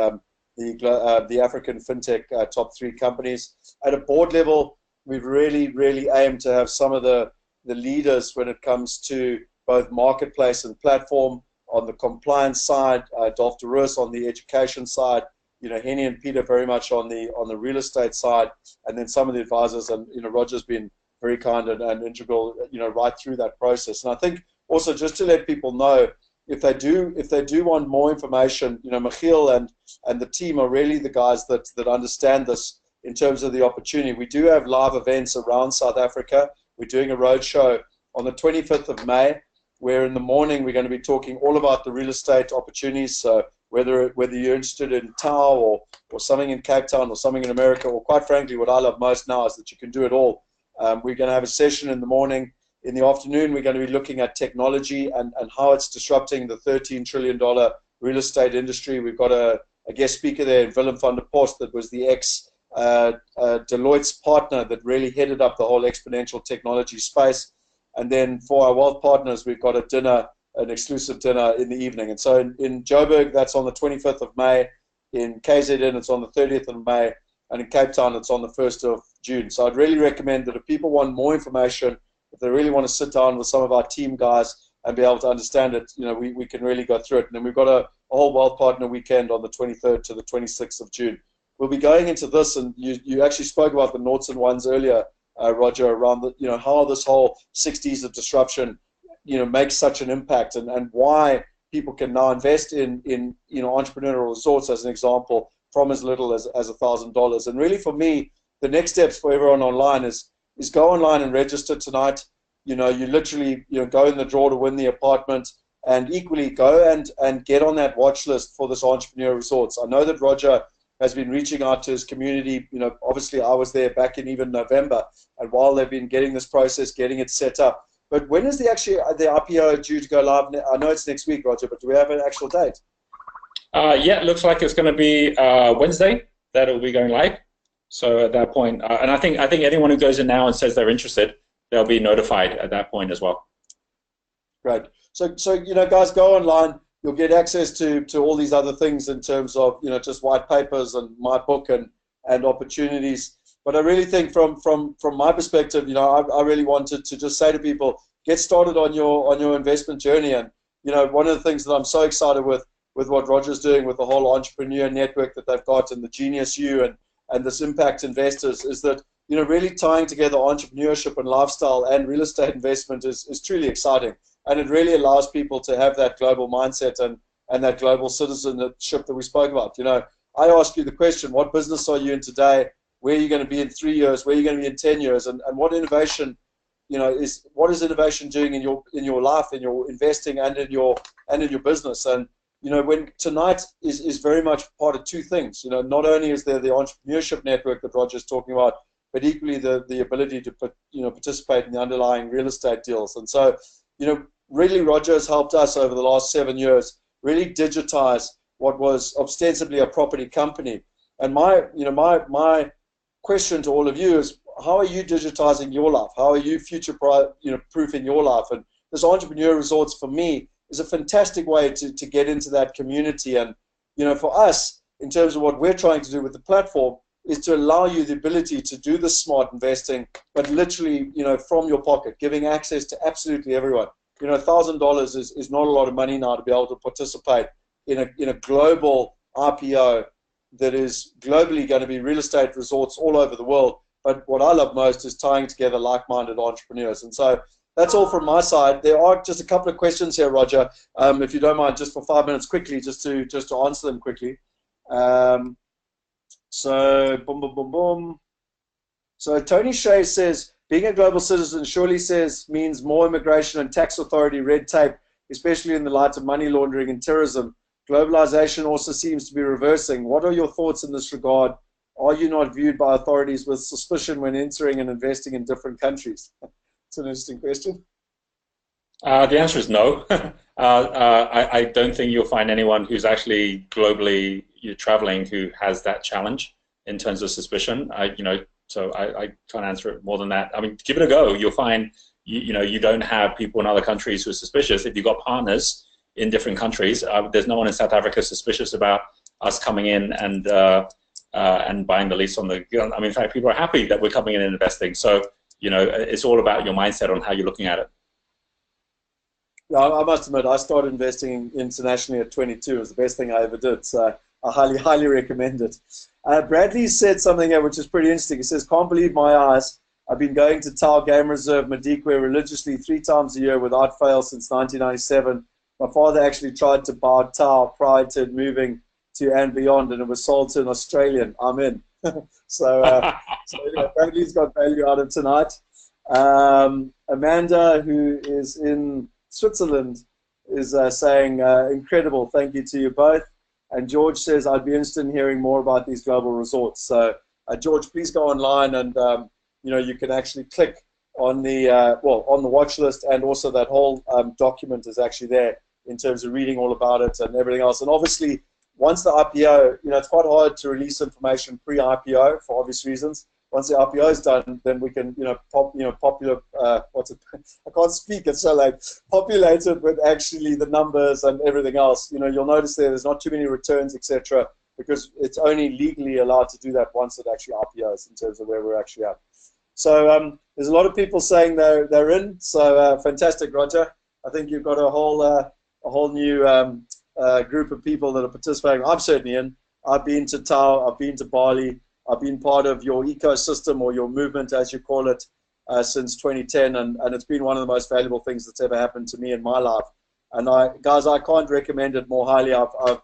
African FinTech Top 3 companies. At a board level, we've really aimed to have some of the leaders when it comes to both marketplace and platform. On the compliance side, Dolph DeRoos; on the education side, Henny and Peter very much on the real estate side, and then some of the advisors, and Roger's been very kind and integral, right through that process. And I think also just to let people know, if they do want more information, Michiel and the team are really the guys that understand this in terms of the opportunity. We do have live events around South Africa. We're doing a roadshow on the 25th of May, where in the morning we're going to be talking all about the real estate opportunities. So whether you're interested in Tau or something in Cape Town or something in America, or quite frankly, what I love most now is that you can do it all. We're going to have a session in the morning. In the afternoon, we're going to be looking at technology and how it's disrupting the $13 trillion real estate industry. We've got a guest speaker there, Willem van der Post, that was the Deloitte's partner that really headed up the whole exponential technology space. And then for our wealth partners, we've got a dinner, an exclusive dinner in the evening. And so in Joburg, that's on the 25th of May. In KZN, it's on the 30th of May. And in Cape Town, it's on the 1st of June. So I'd really recommend that if people want more information, if they really want to sit down with some of our team guys and be able to understand it, we can really go through it. And then we've got a whole wealth partner weekend on the 23rd to the 26th of June. We'll be going into this, and you actually spoke about the noughts and ones earlier, Roger, around how this whole 60s of disruption, makes such an impact, and why people can now invest in entrepreneurial resorts, as an example, from as little as $1,000. And really, for me, the next steps for everyone online is go online and register tonight. You literally go in the draw to win the apartment, and equally go and get on that watch list for this entrepreneur resorts. I know that Roger has been reaching out to his community. Obviously I was there back in even November, and while they've been getting this process, getting it set up. But when is the IPO due to go live? I know it's next week, Roger, but do we have an actual date? Yeah, it looks like it's going to be Wednesday that it'll be going live. So at that point, and I think anyone who goes in now and says they're interested, they'll be notified at that point as well. Great. So guys, go online. You'll get access to all these other things in terms of just white papers and my book and opportunities. But I really think from my perspective, I really wanted to just say to people, get started on your investment journey. And one of the things that I'm so excited with what Roger's doing with the whole entrepreneur network that they've got, and the Genius U and this impact investors, is that really tying together entrepreneurship and lifestyle and real estate investment is truly exciting. And it really allows people to have that global mindset and that global citizenship that we spoke about. I ask you the question, what business are you in today? Where are you going to be in 3 years? Where are you going to be in 10 years? And what innovation, what is innovation doing in your life, in your investing, and in your business? And when tonight is very much part of two things. Not only is there the entrepreneurship network that Roger's talking about, but equally the ability to participate in the underlying real estate deals. And so, really Roger has helped us over the last 7 years really digitize what was ostensibly a property company. And my question to all of you is, how are you digitizing your life? How are you proofing your life? And this entrepreneur resorts, for me, is a fantastic way to get into that community. And for us, in terms of what we're trying to do with the platform, is to allow you the ability to do this smart investing, but literally, from your pocket, giving access to absolutely everyone. $1,000 is not a lot of money now to be able to participate in a global IPO that is globally going to be real estate resorts all over the world. But what I love most is tying together like-minded entrepreneurs. And so that's all from my side. There are just a couple of questions here, Roger, if you don't mind, just for 5 minutes quickly, just to answer them quickly. So, boom, boom, boom, boom. So Tony Shea says, being a global citizen surely means more immigration and tax authority red tape, especially in the light of money laundering and terrorism. Globalization also seems to be reversing. What are your thoughts in this regard? Are you not viewed by authorities with suspicion when entering and investing in different countries? It's an interesting question. The answer is no. I don't think you'll find anyone who's actually globally traveling who has that challenge in terms of suspicion. So I can't answer it more than that. I mean, give it a go. You'll find you don't have people in other countries who are suspicious. If you've got partners in different countries, there's no one in South Africa suspicious about us coming in and buying the lease on the. I mean, in fact, people are happy that we're coming in and investing. So it's all about your mindset on how you're looking at it. Yeah, I must admit, I started investing internationally at 22. It was the best thing I ever did. So I highly recommend it. Bradley said something here which is pretty interesting. He says, "Can't believe my eyes. I've been going to Tau Game Reserve, Madikwe, religiously 3 times a year without fail since 1997. My father actually tried to buy Tau prior to moving to and beyond, and it was sold to an Australian. I'm in." So yeah, Bradley's got value out of tonight. Amanda, who is in Switzerland, is saying, "Incredible, thank you to you both." And George says, "I'd be interested in hearing more about these global resorts." So George, please go online and you can actually click on the on the watch list, and also that whole document is actually there in terms of reading all about it and everything else. And obviously, once the IPO, it's quite hard to release information pre-IPO for obvious reasons. Once the IPO is done, then we can, I can't speak, it's so like populated with actually the numbers and everything else. You'll notice there's not too many returns, etc., because it's only legally allowed to do that once it actually IPOs in terms of where we're actually at. So there's a lot of people saying they're in. So fantastic, Roger. I think you've got a whole new group of people that are participating. I'm certainly in. I've been to Tau. I've been to Bali. I've been part of your ecosystem, or your movement, as you call it, since 2010, and it's been one of the most valuable things that's ever happened to me in my life. And guys, I can't recommend it more highly. I've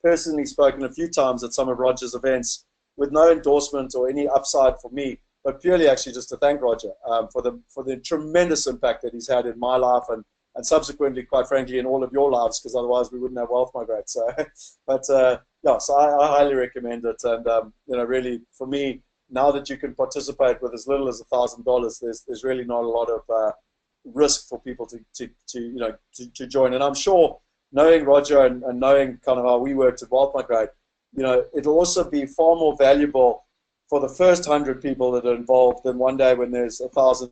personally spoken a few times at some of Roger's events with no endorsement or any upside for me, but purely actually just to thank Roger for the tremendous impact that he's had in my life, and subsequently, quite frankly, in all of your lives, because otherwise we wouldn't have Wealth Migrate. So, but yeah, so I highly recommend it. And really, for me, now that you can participate with as little as $1,000, there's really not a lot of risk for people to join. And I'm sure, knowing Roger and knowing kind of how we worked at Wealth Migrate, it'll also be far more valuable for the first 100 people that are involved than one day when there's 1,000